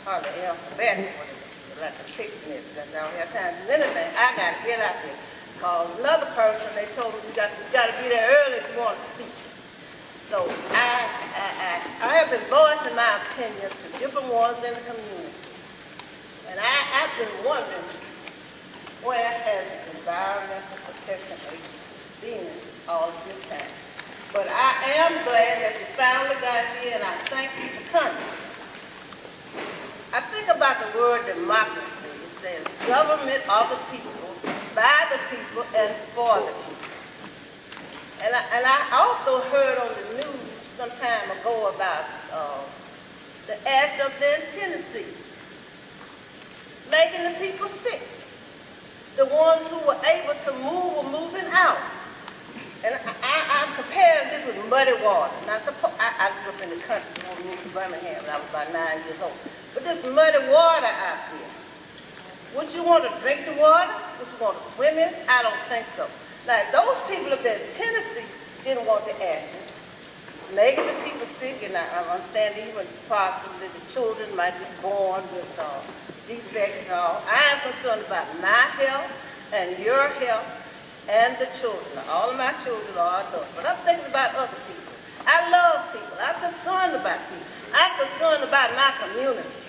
[SPEAKER 13] hardly answer back what it like a text message. I don't have time to do anything. I got to get out there. Called another person. They told me you got to be there early if you want to speak. So I have been voicing my opinion to different ones in the community. And I've been wondering, where has the Environmental Protection Agency been all of this time? But I am glad that you finally got here, and I thank you for coming. I think about the word democracy. It says government of the people, by the people, and for the people. And I also heard on the news some time ago about the ash up there in Tennessee, making the people sick. The ones who were able to move were moving out. And I'm comparing this with muddy water. Now, I grew up in the country, moved to Birmingham when I was about 9 years old. But this muddy water out there, would you want to drink the water? Would you want to swim in? I don't think so. Now, those people up there in Tennessee didn't want the ashes, making the people sick, and I understand even possibly the children might be born with defects and all. I am concerned about my health and your health and the children. Now, all of my children are adults, but I'm thinking about other people. I love people. I'm concerned about people. I'm concerned about my community.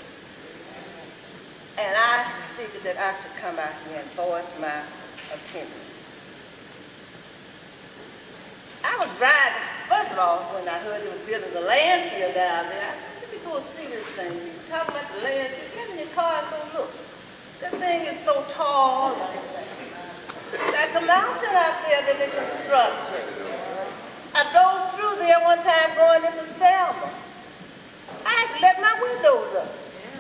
[SPEAKER 13] And I figured that I should come out here and voice my opinion. I was driving, first of all, when I heard they were building the landfill down there, I said, let me go see this thing. You're talking about the landfill, get in your car and go look. That thing is so tall. It's like a mountain out there that they constructed. I drove through there one time going into Selma. I had to let my windows up.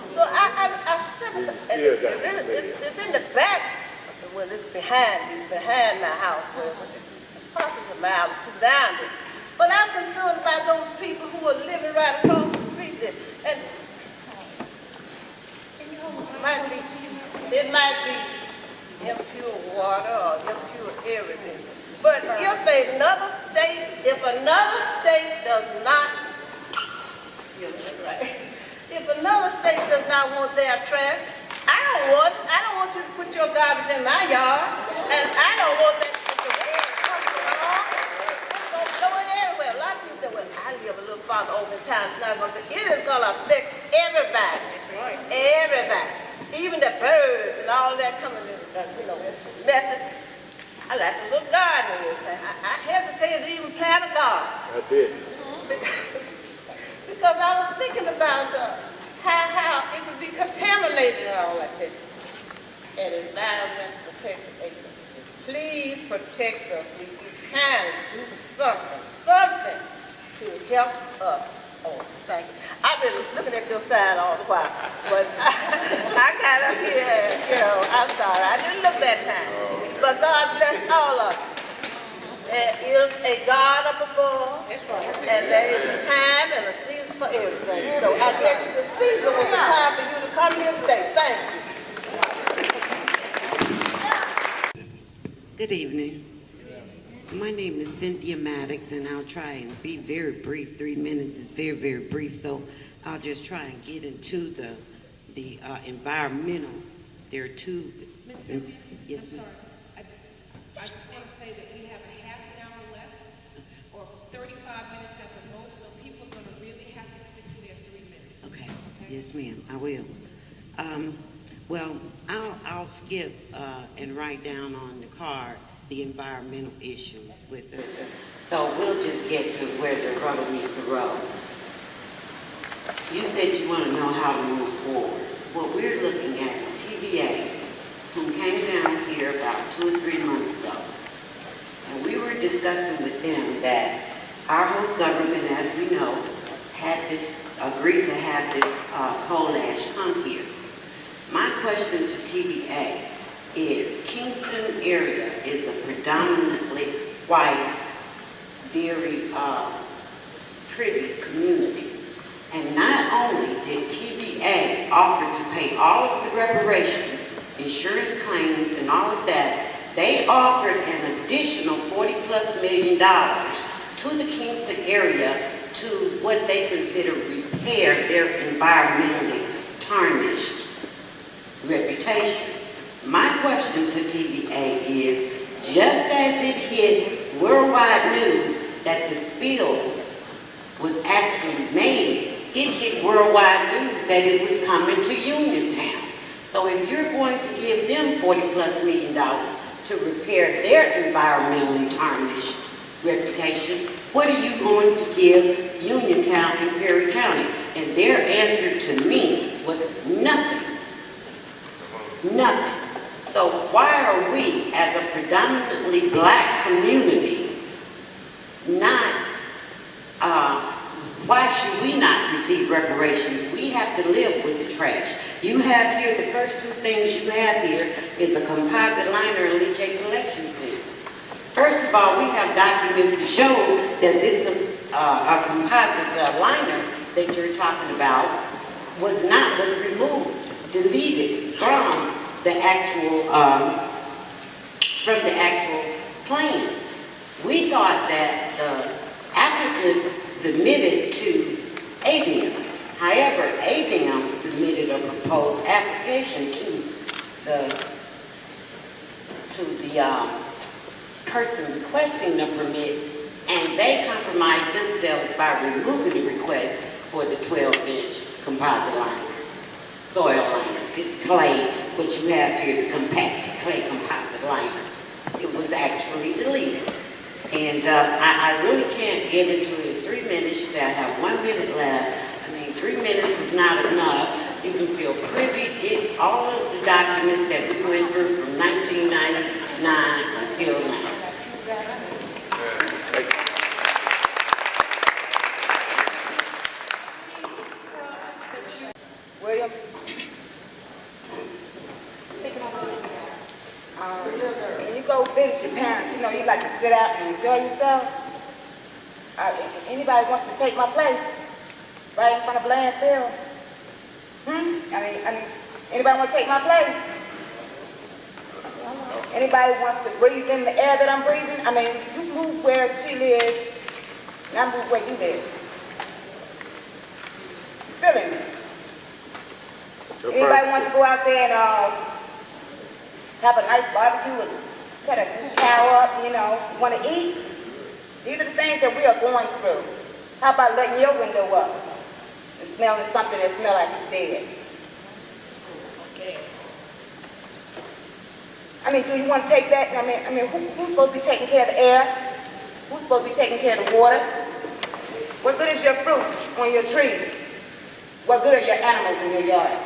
[SPEAKER 13] So I said, it's in the back, well, it's behind my house, but it's possibly a mile or two down there. But I'm concerned about those people who are living right across the street there. And it might be impure water or impure everything. But if another state does not, if another state does not want their trash, I don't want you to put your garbage in my yard, and I don't want that to the way it comes along. It's going to blow it everywhere. A lot of people say, well, I live a little farther over in town. It's not going to, it is going to affect everybody. Everybody. Even the birds and all of that coming in, messing. I like a little garden and everything. I hesitated to even plant a garden.
[SPEAKER 14] I did.
[SPEAKER 13] Because I was thinking about how it would be contaminated and all like that. And Environmental Protection Agency, please protect us. We can do something to help us. Oh, thank you. I've been looking at your sign all the while, but I got up here and, I'm sorry, I didn't look that time. But God bless all of you. There is a God up above, and there is a time and a season for everything. So I guess the season was the time for you to come here today. Thank you.
[SPEAKER 15] Good evening. My name is Cynthia Maddox, and I'll try and be very brief. 3 minutes is very, very brief, so I'll just try and get into the environmental. There are two.
[SPEAKER 2] Ms. Cynthia,
[SPEAKER 15] yes,
[SPEAKER 2] I'm sorry. I just want to say that we have a half an hour left, or 35 minutes at the most, so people are going to really have to stick to their 3 minutes.
[SPEAKER 15] Okay. Yes, ma'am, I will. Well, I'll skip and write down on the card the environmental issues with it. So we'll just get to where the rubber meets the road. You said you want to know how to move forward. What we're looking at is TVA, who came down here about 2 or 3 months ago. And we were discussing with them that our host government, as we know, had agreed to have this coal ash come here. My question to TVA is, Kingston area is a predominantly white, very privy community. And not only did TVA offer to pay all of the reparations, insurance claims, and all of that, they offered an additional $40+ million to the Kingston area to what they consider repair their environmentally tarnished reputation. My question to TVA is, just as it hit worldwide news that the spill was actually made, it hit worldwide news that it was coming to Uniontown. So if you're going to give them $40+ million to repair their environmentally tarnished reputation, what are you going to give Uniontown and Perry County? And their answer to me was nothing. Nothing. So why are we, as a predominantly black community, why should we not receive reparations? We have to live with the trash. You have here, the first two things you have here is a composite liner and leachate collection fee. First of all, we have documents to show that this composite liner that you're talking about was removed, deleted from the actual plans. We thought that the applicant submitted to ADM. However, ADM submitted a proposed application to the person requesting the permit, and they compromised themselves by removing the request for the 12-inch composite liner, soil liner. It's clay, what you have here is compact clay composite liner. It was actually deleted. And I really can't get into it. It's 3 minutes. I have 1 minute left. I mean, 3 minutes is not enough. You can feel privy to all of the documents that we went through from 1999 until now.
[SPEAKER 13] William? When you go visit your parents, you know, you like to sit out and enjoy yourself. Anybody wants to take my place right in front of landfill? I mean, anybody want to take my place? Anybody wants to breathe in the air that I'm breathing? I mean, you move where she lives, and I move where you live. Feeling me? Anybody want to go out there and have a nice barbecue and cut a cow up, you know, want to eat? These are the things that we are going through. How about letting your window up and smelling something that smells like it's dead? Okay. I mean, do you want to take that? I mean, who's supposed to be taking care of the air? Who's supposed to be taking care of the water? What good is your fruits on your trees? What good are your animals in your yard?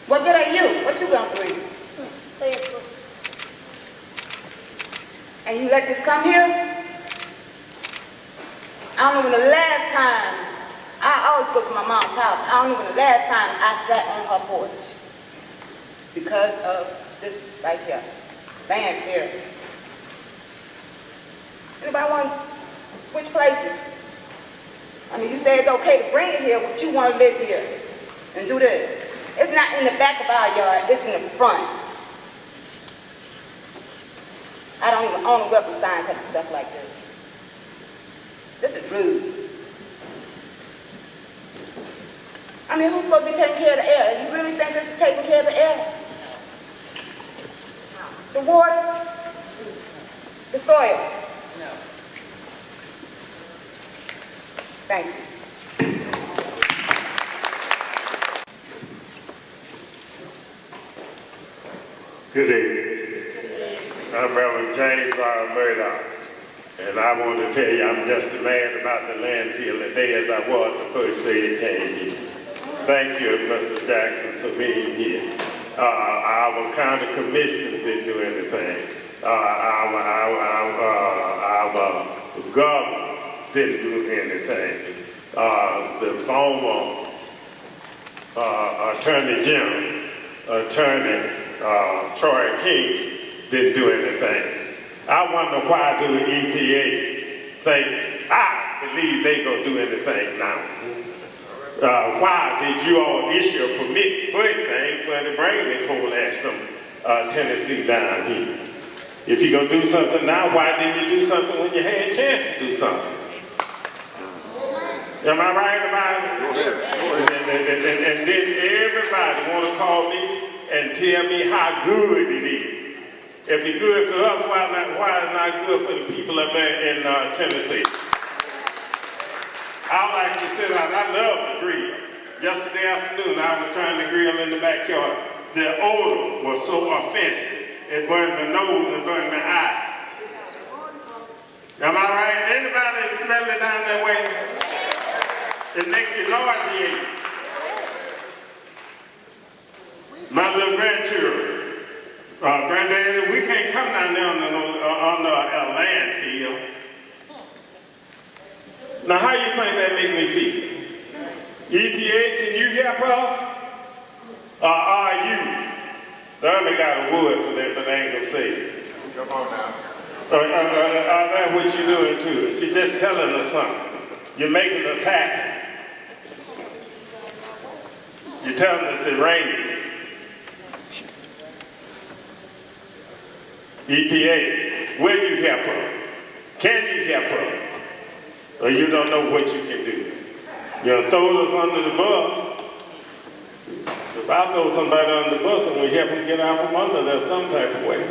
[SPEAKER 13] What good are you? What you gonna breathe? And you let this come here? I don't know when the last time, I always go to my mom's house. I don't know when the last time I sat on her porch because of this right here, land here. Anybody want to switch places? I mean, you say it's okay to bring it here, but you want to live here and do this. It's not in the back of our yard, it's in the front. I don't even own a welcome sign because of stuff like this. This is rude. I mean, who's supposed to be taking care of the air? You really think this is taking care of the air? The water? The soil? No. Thank you.
[SPEAKER 14] Good evening. I'm Reverend James R. Murdoch, and I want to tell you I'm just as mad about the landfill today as I was the first day it came here. Thank you, Mr. Jackson, for being here. Our county commissioners didn't do anything. Our governor didn't do anything. The former Attorney General, Troy King, didn't do anything. I wonder why do the EPA think, I believe they gonna do anything now. Why did you all issue a permit first thing for the bring the coal ash from Tennessee down here? If you're gonna do something now, why didn't you do something when you had a chance to do something? Am I right about it?
[SPEAKER 12] Go ahead.
[SPEAKER 14] And then everybody want to call me and tell me how good it is. If it's good for us, why is it not good for the people up there in Tennessee? I like to sit out. I love to grill. Yesterday afternoon, I was trying to grill in the backyard. The odor was so offensive. It burned my nose and burned my eyes. Am I right? Anybody smell it down that way? It makes you nauseate. My little grandchildren, granddaddy, we can't come down there on a landfill. Now, how you think that make me feel? EPA, can you help us? Or are you? The Army got a word for that, but I ain't gonna say it.
[SPEAKER 12] Come on now.
[SPEAKER 14] That's what you're doing to us. You're just telling us something. You're making us happy. You're telling us it rains. EPA, will you help us? Can you help us? Or you don't know what you can do? You'll throw us under the bus. If I throw somebody under the bus and we help them get out from under there some type of way.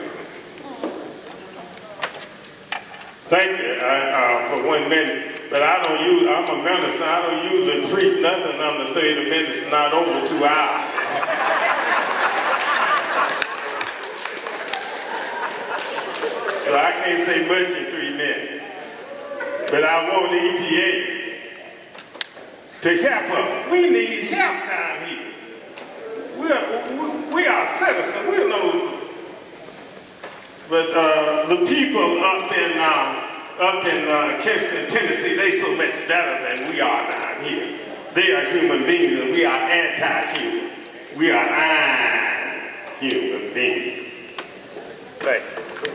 [SPEAKER 14] Thank you for 1 minute. But I'm a minister, I don't usually preach nothing under 30 minutes, not over 2 hours. So I can't say much in 3 minutes. But I want the EPA to help us. We need help down here. We are citizens, we know. But the people up in Tennessee, they so much better than we are down here. They are human beings and we are anti-human. We are non-human beings. Thank you.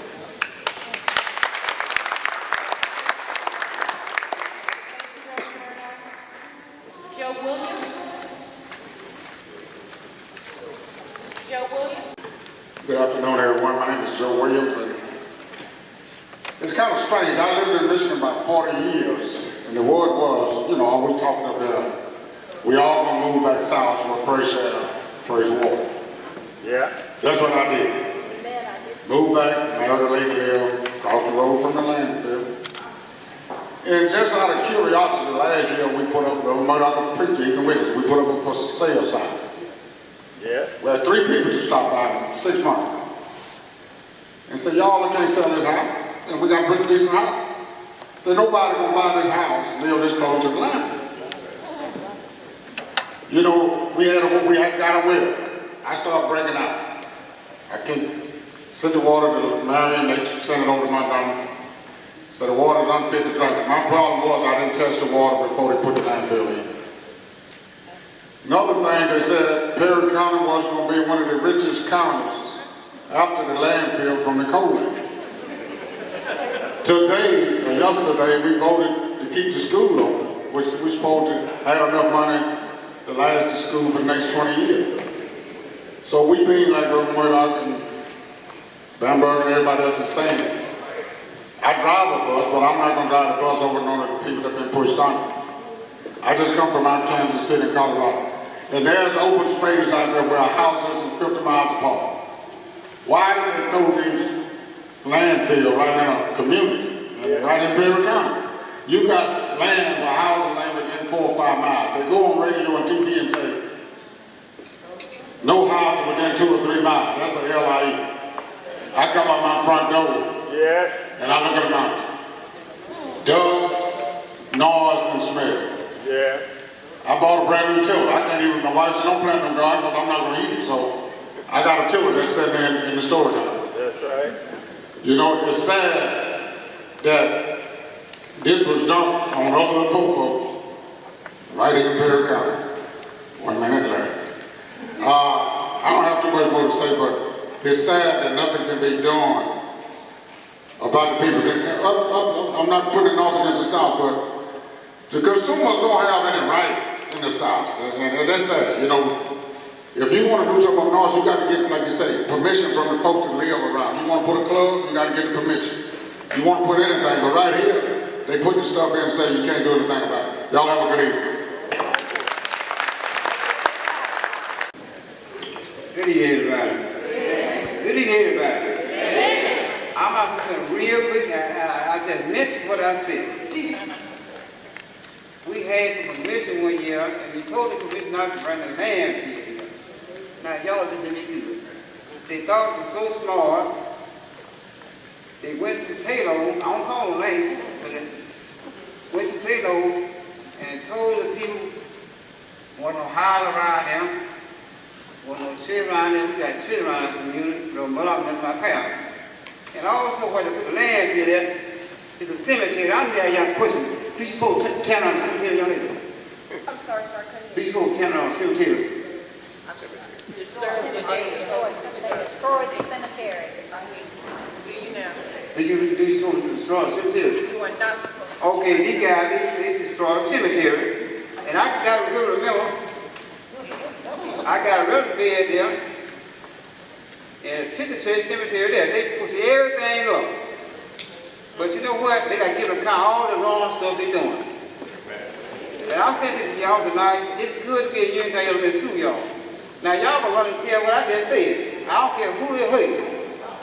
[SPEAKER 2] Mr. Joe Williams. Mr. Joe Williams.
[SPEAKER 16] Good afternoon, everyone. My name is Joe Williams, and it's kind of strange. I lived in Michigan about 40 years, and the word was, you know, all we talking up there, we all gonna move back south for fresh air, fresh water.
[SPEAKER 14] Yeah.
[SPEAKER 16] That's what I did. Moved back, married a lady there, across the road from the landfill. And just out of curiosity, last year we put up, Murdoch preacher, he can witness, we put up a for sale sign.
[SPEAKER 14] Yeah.
[SPEAKER 16] We had 3 people to stop by in 6 months. And said, y'all can't sell this house. And we got a pretty decent house. Said, nobody gonna buy this house, live this close to the landfill. You know, we had got a will. I started breaking out. I can send the water to Marion, they sent it over to Montgomery. So the water's unfit to drink. My problem was I didn't test the water before they put the landfill in. Another thing, they said Perry County was going to be one of the richest counties after the landfill from the coal land. Today, or yesterday, we voted to keep the school open, which we're supposed to have enough money to last the school for the next 20 years. So we being like Reverend Murdoch and Bamberg and everybody else is saying, I drive a bus, but I'm not going to drive the bus over and on the people that have been pushed on. I just come from out Kansas City, Colorado. And there's open spaces out there where houses are 50 miles apart. Why did they throw these landfill right in a community, and right in Perry County? You got land where houses ain't within 4 or 5 miles. They go on radio and TV and say, no house within 2 or 3 miles. That's a LIE. I come out my front door, and I look at the mountain. Dust, noise, and smell.
[SPEAKER 14] Yeah.
[SPEAKER 16] I bought a brand new tiller. I can't even, my wife said, don't plant them garden because I'm not going to eat it. So I got a tiller that's sitting in the storage house.
[SPEAKER 14] That's right.
[SPEAKER 16] You know, it's sad that this was dumped on us little poor folks right here in Perry County. 1 minute left. I don't have too much more to say, but it's sad that nothing can be done about the people. I'm not putting it also against the South, but the consumers don't have any rights in the South, and that's sad. You know, if you want to do something up north, you got to get, like you say, permission from the folks that live around. You want to put a club, you got to get the permission. You want to put anything, but right here, they put the stuff in and say you can't do anything about it. Y'all have a good evening.
[SPEAKER 17] Good evening, everybody. Good evening, everybody. I'm going to say something real quick, and I just meant what I said. We had some commission one year, and we told the commission not to bring the landfill here. Now, y'all listen to me good. They thought it was so smart, they went to Taylor, I don't call them names, but they went to Taylor and told the people, wasn't no holler around them, wasn't no tree around them, we got trees around the community, no mud up in my path. And also where they put the landfill there, it's a cemetery. I'm there, young question. Do you supposed to turn around the cemetery, young lady?
[SPEAKER 7] I'm sorry, sir, I couldn't
[SPEAKER 17] Do
[SPEAKER 7] hear
[SPEAKER 17] you supposed to turn around the cemetery?
[SPEAKER 7] Destroy the cemetery. Do you now?
[SPEAKER 17] Do you supposed to destroy the cemetery?
[SPEAKER 7] You are not supposed to.
[SPEAKER 17] Okay, these guys, they destroyed the cemetery. And I got to remember, I got a relic bed there, and a picture church cemetery there. They push everything up. But you know what? They got to give account all the wrong stuff they're doing. And I'll say this to y'all tonight, it's good to be a Unitarian Elementary School, y'all. Now y'all can run and tell what I just said. I don't care who it hurt.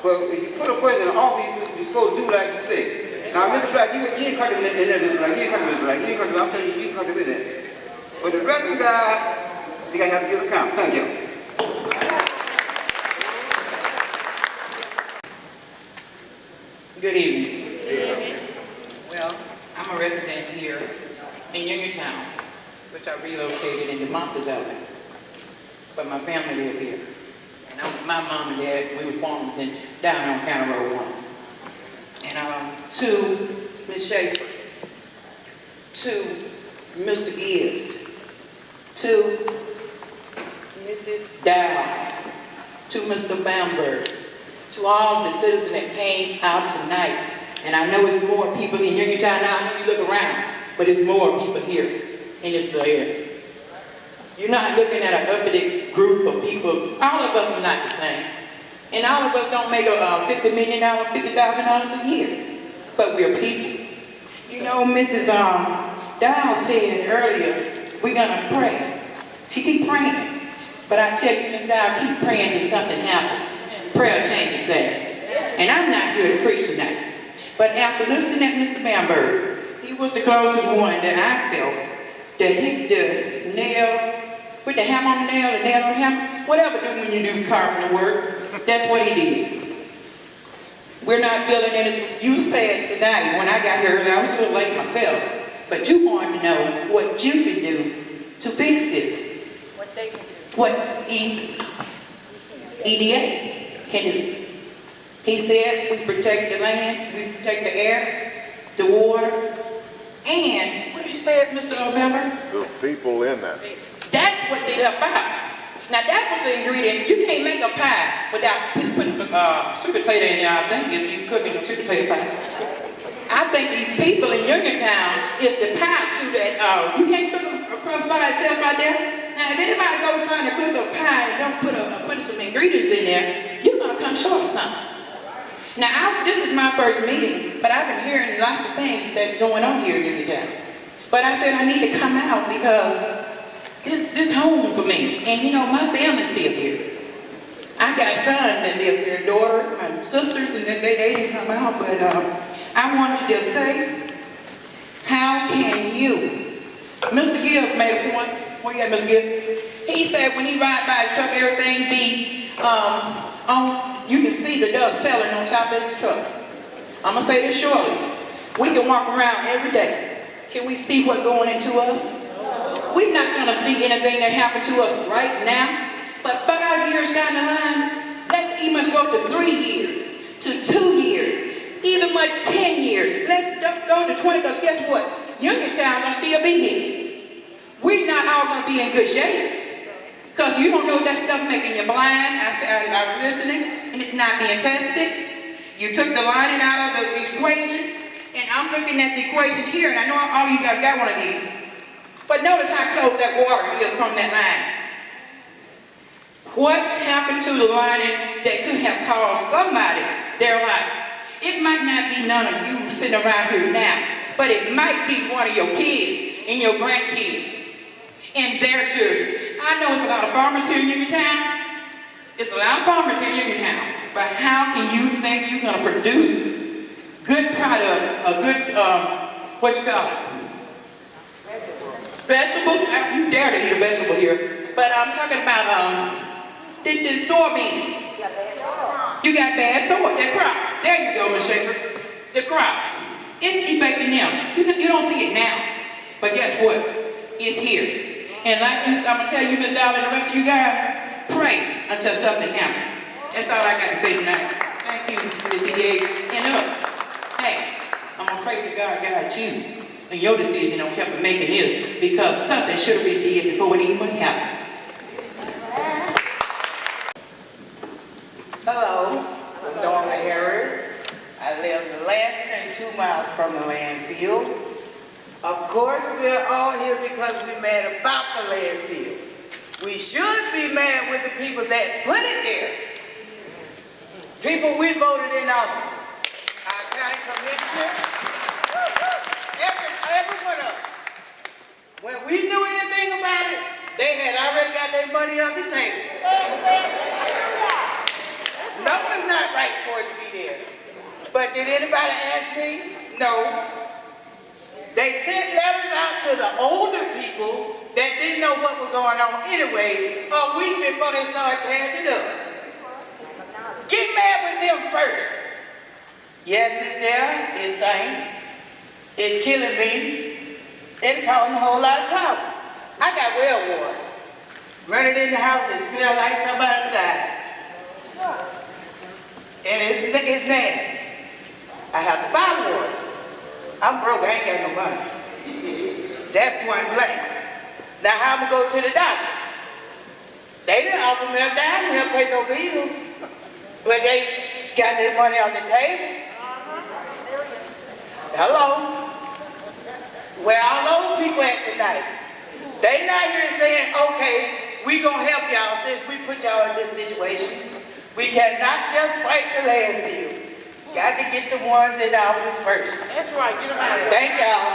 [SPEAKER 17] But if you put a person in office, you're supposed to do like you said. Now, Mr. Black, you ain't coming in there, Mr. Black. You ain't coming in there, Black. You ain't coming in there. I'm telling you, you ain't coming in there. But the rest of the guys, they got to have to give account. Thank you.
[SPEAKER 18] Good evening. Well, I'm a resident here in Uniontown, which I relocated into Memphis area. But my family lived here. And my mom and dad, we were farmers down on County Road 1. And to Ms. Schaefer, to Mr. Gibbs, to Mrs. Dow, to Mr. Bamberg, to all the citizens that came out tonight. And I know it's more people in Uniontown now. I know you look around, but it's more people here in this little area. You're not looking at an uppity group of people. All of us are not the same. And all of us don't make $50 million, $50,000 a year. But we're people. You know, Mrs. Dow said earlier, we're going to pray. She keep praying. But I tell you, Ms. Dow, keep praying till something happens. Prayer changes things. And I'm not here to preach tonight. But after listening at Mr. Bamberg, he was the closest one that I felt that hit the nail, put the hammer on the nail on the hammer, whatever do when you do carpenter work, that's what he did. We're not building any, you said tonight, when I got here early, I was a little late myself, but you wanted to know what you could do to fix this.
[SPEAKER 7] What they can do.
[SPEAKER 18] What EDA can do. He said we protect the land, we protect the air, the water, and, what did you say, Mr. November?
[SPEAKER 10] The people in that.
[SPEAKER 18] That's what they about. Now that was the ingredient. You can't make a pie without putting sweet potato in there, I think, if you're cooking a sweet potato pie. I think these people in Uniontown is the pie to that, you can't cook a crust by itself out there. Now if anybody goes trying to cook a pie and don't put some ingredients in there, you're gonna come short of something. Now this is my first meeting, but I've been hearing lots of things that's going on here in Uniontown. But I said I need to come out because this home for me. And you know, my family live here. I got sons that live here, daughters, my sisters, and they didn't come out, but I wanted to just say, how can you? Mr. Gibbs made a point. What do you got, Mr. Gibbs? He said when he ride by his truck, everything be you can see the dust settling on top of his truck. I'm gonna say this shortly. We can walk around every day. Can we see what's going into us? We're not gonna see anything that happened to us right now, but 5 years down the line, let's even go to 3 years, to 2 years, even much 10 years. Let's go to 20, because guess what? Uniontown gonna still be here. We're not all gonna be in good shape. Because you don't know that stuff making you blind. I was listening, and it's not being tested. You took the lining out of the equation, and I'm looking at the equation here, and I know all you guys got one of these. But notice how close that water is from that line. What happened to the lining that could have caused somebody their life? It might not be none of you sitting around here now, but it might be one of your kids and your grandkids. And there too. I know it's a lot of farmers here in Uniontown. It's a lot of farmers here in Uniontown. But how can you think you're going to produce good product, a good, what you call it? Vegetable? You dare to eat a vegetable here. But I'm talking about the soybeans. You got bad soil, that crop. There you go, Ms. Schaefer. The crops. It's affecting them. You don't see it now. But guess what? It's here. And like I'm going to tell you, Ms. Dollar, and the rest of you guys, pray until something happens. That's all I got to say tonight. Thank you, Ms. EA. And hey, I'm going to pray to God guide you and your decision on helping making this, because something should have been did before it even was happened.
[SPEAKER 19] Hello, I'm Donna Harris. I live less than 2 miles from the landfill. Of course, we're all here because we're mad about the landfill. We should be mad with the people that put it there. People we voted in office. Our county commissioner, every one of us. When we knew anything about it, they had already got their money on the table. No, it's not right for it to be there. But did anybody ask me? No. They sent letters out to the older people that didn't know what was going on anyway a week before they started tearing it up. Get mad with them first. Yes, it's there. It's thing. It's killing me. It's causing a whole lot of problems. I got well water. Run it in the house, it smells like somebody died. And it's nasty. I have to buy water. I'm broke, I ain't got no money. That point blank. Now how am I going to go to the doctor? They didn't offer me a dime to help pay no bill. But they got their money on the table. Hello? Where all those people at tonight? They not here saying, okay, we gonna help y'all since we put y'all in this situation. We cannot just fight the landfill. Got to get the ones in office first.
[SPEAKER 7] That's right, get them out of here.
[SPEAKER 19] Thank y'all.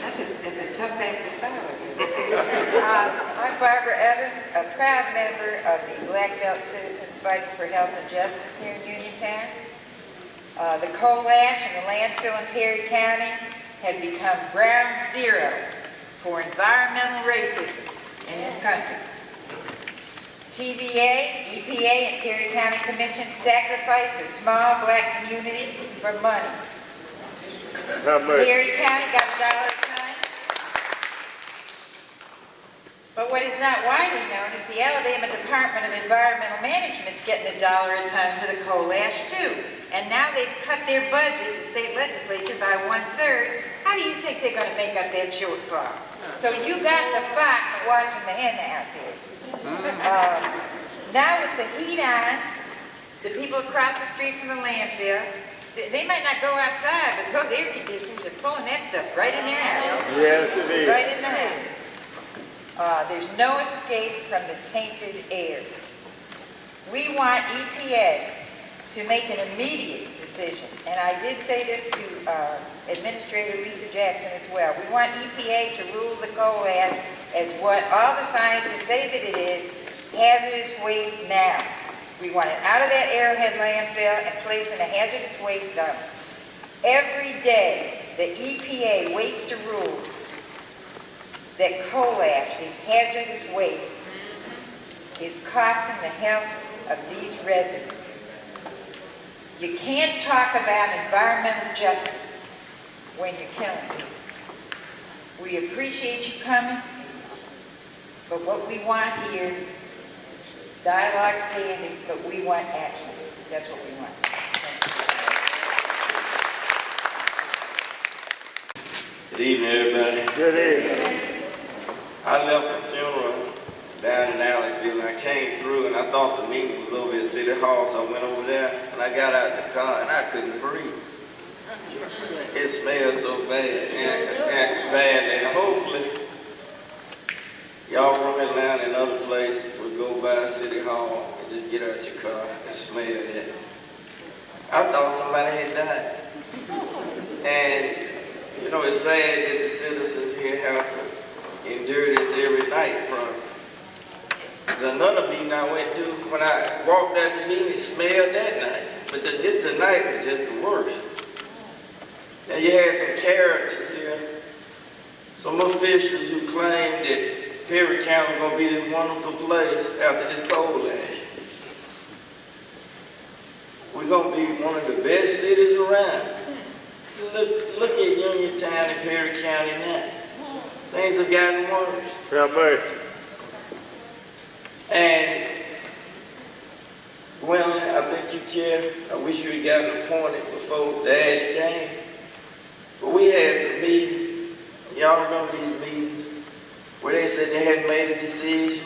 [SPEAKER 20] That's a tough act to follow. I'm Barbara Evans, a proud member of the Black Belt Citizens Fighting for Health and Justice here in Uniontown. The coal ash and the landfill in Perry County have become ground zero for environmental racism in this country. TVA, EPA, and Perry County Commission sacrificed a small black community for money. Perry County got $1 a ton. But what is not widely known is the Alabama Department of Environmental Management's getting $1 a ton for the coal ash too. And now they've cut their budget, the state legislature, by 1/3. How do you think they're going to make up that shortfall? So you got the fox watching the hen out here. Now with the heat on, the people across the street from the landfill, they might not go outside, but those air conditioners are pulling that stuff right in their house.
[SPEAKER 14] Yes, it is.
[SPEAKER 20] Right in the house. There's no escape from the tainted air. We want EPA to make an immediate decision, and I did say this to Administrator Lisa Jackson as well. We want EPA to rule the coal ash as what all the scientists say that it is, hazardous waste now. We want it out of that Arrowhead landfill and placed in a hazardous waste dump. Every day, the EPA waits to rule that coal ash is hazardous waste is costing the health of these residents. You can't talk about environmental justice when you're killing people. We appreciate you coming, but what we want here, dialogue standing, but we want action. That's what we want.
[SPEAKER 21] Good evening, everybody.
[SPEAKER 14] Good evening.
[SPEAKER 21] I left a funeral down in Allisville, and I came through, and I thought the meeting was over at City Hall, so I went over there, and I got out the car, and I couldn't breathe. It smelled so bad, and hopefully, y'all from Atlanta and other places would go by City Hall and just get out your car and smell it. I thought somebody had died. And, you know, it's sad that the citizens here have to endure this every night, probably. There's another meeting I went to. When I walked out the meeting, it smelled that night. But this tonight was just the worst. Now you had some characters here, some officials who claimed that Perry County was going to be this wonderful place after this coal ash. We're going to be one of the best cities around. Look at Uniontown and Perry County now. Things have gotten worse.
[SPEAKER 14] How much?
[SPEAKER 21] And well, I think you care. I wish you had gotten appointed before the ash came. But we had some meetings. Y'all remember these meetings where they said they hadn't made a decision.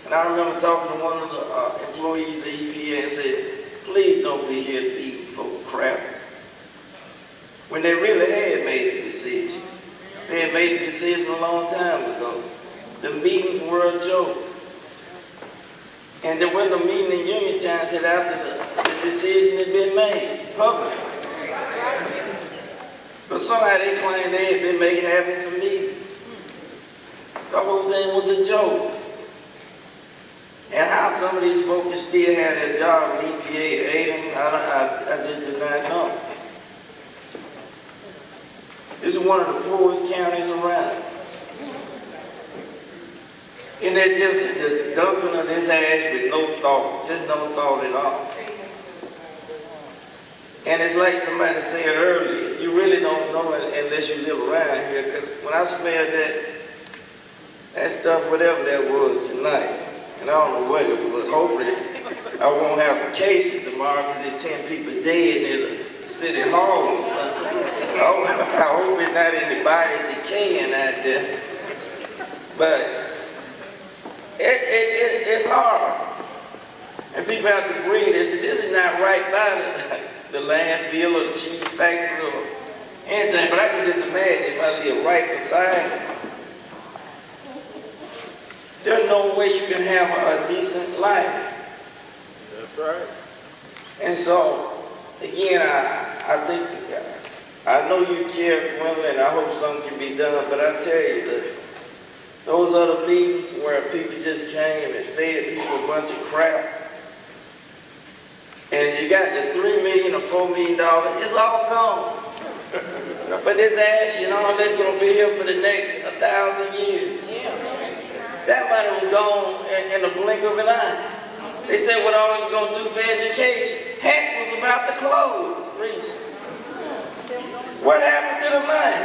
[SPEAKER 21] And I remember talking to one of the employees of EPA and said, please don't be here feeding folks crap. When they really had made the decision. They had made the decision a long time ago. The meetings were a joke. And there wasn't a meeting in Uniontown until after the decision had been made, public. But somehow they claimed they had been having some meetings. The whole thing was a joke. And how some of these folks still have their job in EPA aiding, I just do not know. This is one of the poorest counties around. And they're just the dumping of this ash with no thought, just no thought at all. And it's like somebody said earlier, you really don't know it unless you live around here, because when I smelled that stuff, whatever that was tonight, and I don't know what it was, hopefully I won't have some cases tomorrow because there's 10 people dead near the city hall or something. I hope it's not any bodies decaying out there. But it's hard. And people have to breathe. This is not right by the landfill or the cheese factory or anything. But I can just imagine if I live right beside it. There's no way you can have a decent life.
[SPEAKER 14] That's right.
[SPEAKER 21] And so, again, I think, I know you care for women, and I hope something can be done, but I tell you, those other meetings where people just came and fed people a bunch of crap, and you got the $3 million or $4 million, it's all gone. But this ash and all that's going to be here for the next 1,000 years. That money was gone in the blink of an eye. They said what all it was going to do for education. Hatch was about to close recently. What happened to the money?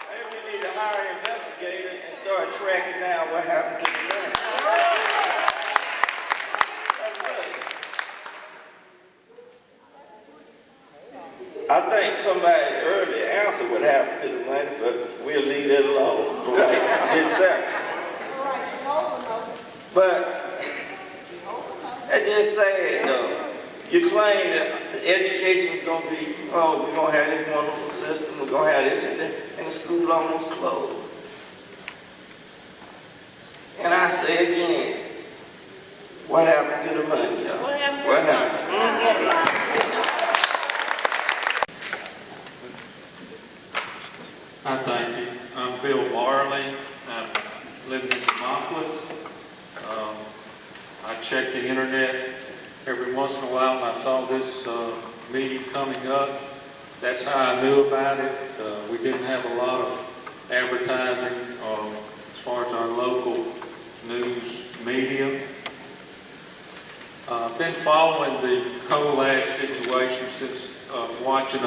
[SPEAKER 21] Maybe we need to hire an investigator and start tracking down what happened to the money. That's good. I think somebody earlier answered what happened to the money, but we'll leave it alone for like this section. But that's just sad though. You claim that the education is going to be, oh, we're going to have this wonderful system, we're going to have this and the school almost closed. And I say again, what happened to the money, y'all? What happened?
[SPEAKER 1] I thank you. I'm Bill Marley. I'm living in Demopolis. I check the internet every once in a while and I saw this meeting coming up. That's how I knew about it. We didn't have a lot of advertising as far as our local news media. I've been following the coal ash situation since watching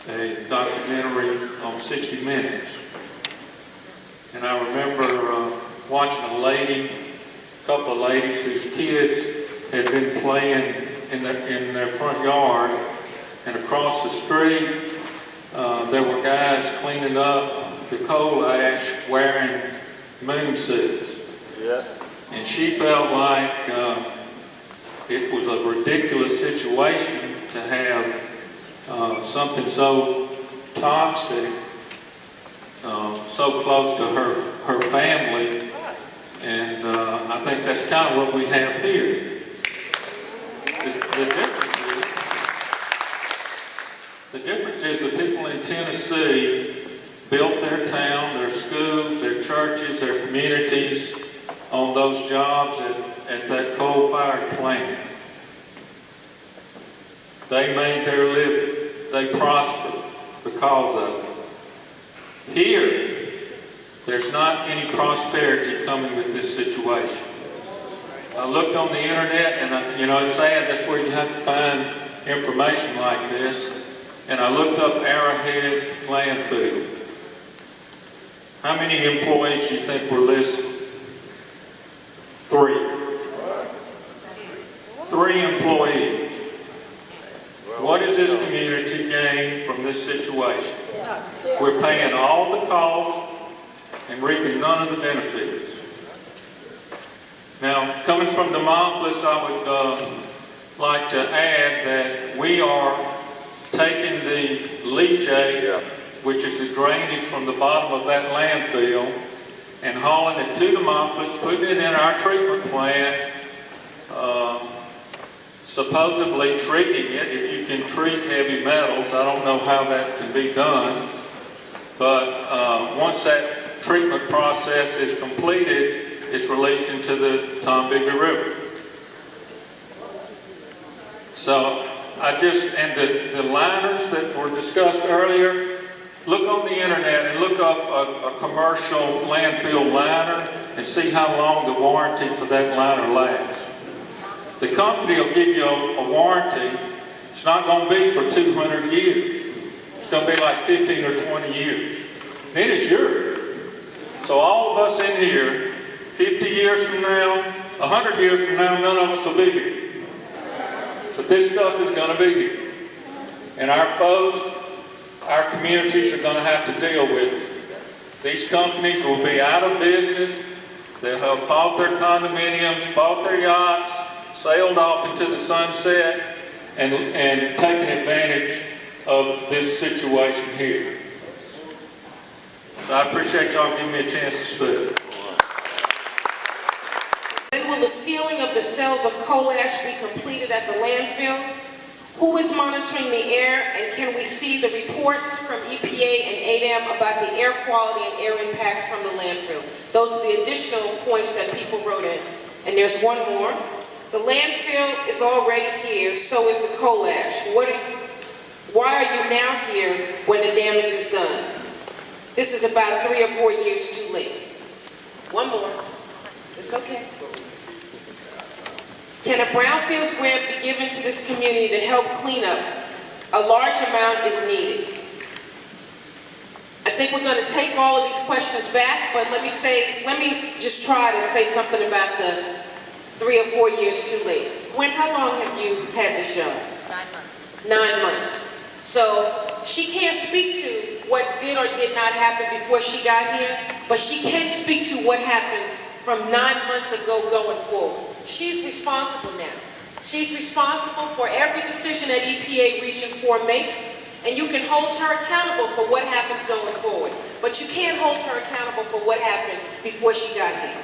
[SPEAKER 1] a documentary on 60 Minutes. And I remember watching a couple of ladies whose kids had been playing in their front yard, and across the street there were guys cleaning up the coal ash wearing moon suits.
[SPEAKER 14] Yeah.
[SPEAKER 1] And she felt like it was a ridiculous situation to have something so toxic so close to her family And I think that's kind of what we have here. The difference is the people in Tennessee built their town, their schools, their churches, their communities on those jobs at that coal-fired plant. They made their living. They prospered because of it. Here, there's not any prosperity coming with this situation. I looked on the internet, and it's sad, that's where you have to find information like this. And I looked up Arrowhead landfill. How many employees do you think were listed? 3. 3 employees. What does this community gain from this situation? We're paying all the costs and reaping none of the benefits. Now, coming from Demopolis, I would like to add that we are taking the leachate, which is the drainage from the bottom of that landfill, and hauling it to Demopolis, putting it in our treatment plant, supposedly treating it. If you can treat heavy metals, I don't know how that can be done, but once that treatment process is completed, it's released into the Tombigbee River. So and the liners that were discussed earlier, look on the internet and look up a commercial landfill liner and see how long the warranty for that liner lasts. The company will give you a warranty. It's not going to be for 200 years. It's going to be like 15 or 20 years. Then it's yours. So all of us in here, 50 years from now, 100 years from now, none of us will be here. But this stuff is going to be here. And our folks, our communities are going to have to deal with it. These companies will be out of business. They'll have bought their condominiums, bought their yachts, sailed off into the sunset, and taken advantage of this situation here. So I appreciate y'all giving me a chance to speak.
[SPEAKER 2] When will the sealing of the cells of coal ash be completed at the landfill? Who is monitoring the air, and can we see the reports from EPA and ADEM about the air quality and air impacts from the landfill? Those are the additional points that people wrote in. And there's one more. The landfill is already here, so is the coal ash. Why are you now here when the damage is done? This is about 3 or 4 years too late. One more. It's okay. Can a brownfields grant be given to this community to help clean up? A large amount is needed. I think we're going to take all of these questions back, but let me just try to say something about the 3 or 4 years too late. Gwen, how long have you had this job?
[SPEAKER 3] 9 months.
[SPEAKER 2] 9 months. So she can't speak to what did or did not happen before she got here, but she can speak to what happens from 9 months ago going forward. She's responsible now. She's responsible for every decision that EPA Region 4 makes, and you can hold her accountable for what happens going forward. But you can't hold her accountable for what happened before she got here.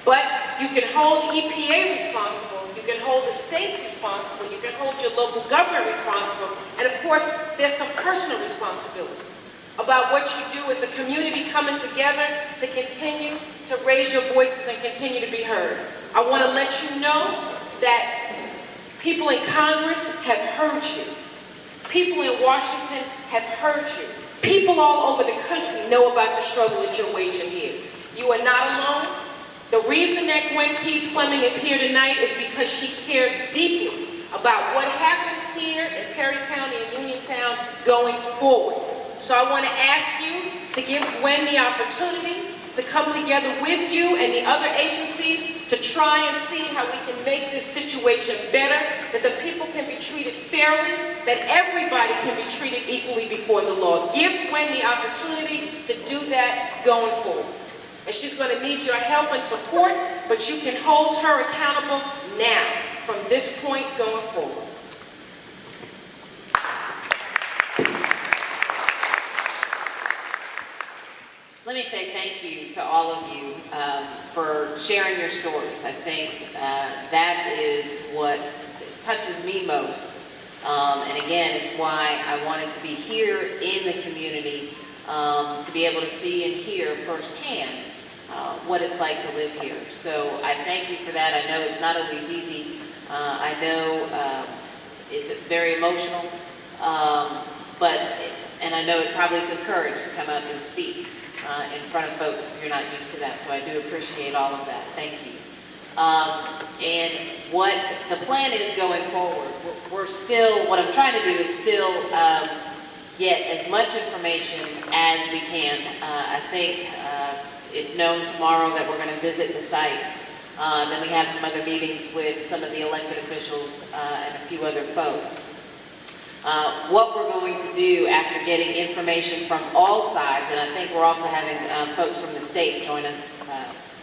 [SPEAKER 2] But you can hold the EPA responsible, you can hold the state responsible, you can hold your local government responsible, and of course, there's some personal responsibility about what you do as a community coming together to continue to raise your voices and continue to be heard. I want to let you know that people in Congress have heard you. People in Washington have heard you. People all over the country know about the struggle that you're waging here. You are not alone. The reason that Gwen Keys Fleming is here tonight is because she cares deeply about what happens here in Perry County and Uniontown going forward. So I want to ask you to give Gwen the opportunity to come together with you and the other agencies to try and see how we can make this situation better, that the people can be treated fairly, that everybody can be treated equally before the law. Give Gwen the opportunity to do that going forward. And she's going to need your help and support, but you can hold her accountable now, from this point going forward.
[SPEAKER 3] Let me say thank you to all all of you for sharing your stories. I think that is what touches me most. And again, it's why I wanted to be here in the community to be able to see and hear firsthand what it's like to live here. So I thank you for that. I know it's not always easy. I know it's very emotional, and I know it probably took courage to come up and speak in front of folks if you're not used to that. So I do appreciate all of that. Thank you. And what the plan is going forward, what I'm trying to do is still get as much information as we can. I think it's known tomorrow that we're going to visit the site. Then we have some other meetings with some of the elected officials and a few other folks. What we're going to do after getting information from all sides, and I think we're also having folks from the state join us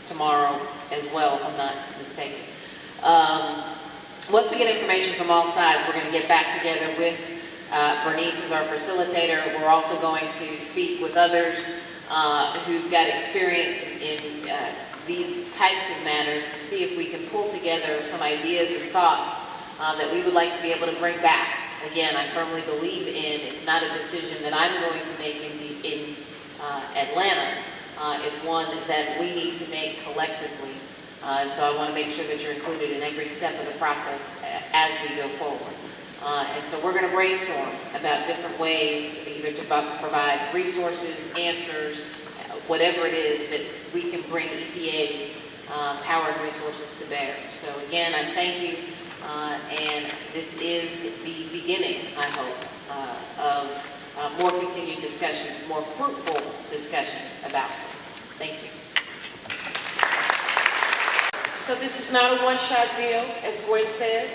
[SPEAKER 3] tomorrow as well, if I'm not mistaken. Once we get information from all sides, we're going to get back together with Bernice as our facilitator. We're also going to speak with others who've got experience in these types of matters and see if we can pull together some ideas and thoughts that we would like to be able to bring back. Again, I firmly believe it's not a decision that I'm going to make in Atlanta. It's one that we need to make collectively. And so I want to make sure that you're included in every step of the process as we go forward. And so we're going to brainstorm about different ways either to provide resources, answers, whatever it is that we can bring EPA's power and resources to bear. So again, I thank you. And this is the beginning, I hope, of more continued discussions, more fruitful discussions about this. Thank you.
[SPEAKER 2] So this is not a one-shot deal, as Gwen said.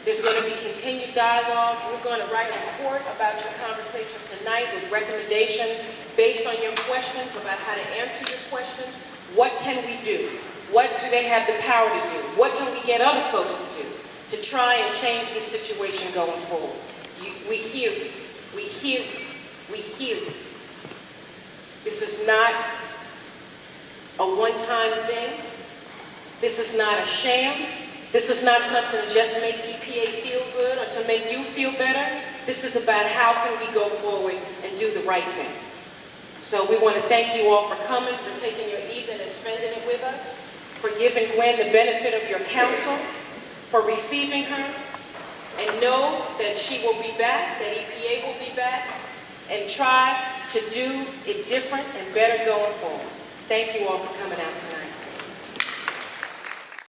[SPEAKER 2] There's going to be continued dialogue. We're going to write a report about your conversations tonight with recommendations based on your questions about how to answer your questions. What can we do? What do they have the power to do? What can we get other folks to do to try and change this situation going forward? We hear you. We hear you. We hear you. This is not a one-time thing. This is not a sham. This is not something to just make EPA feel good or to make you feel better. This is about how can we go forward and do the right thing. So we want to thank you all for coming, for taking your evening and spending it with us, for giving Gwen the benefit of your counsel, for receiving her, and know that she will be back, that EPA will be back, and try to do it different and better going forward. Thank you all for coming out tonight.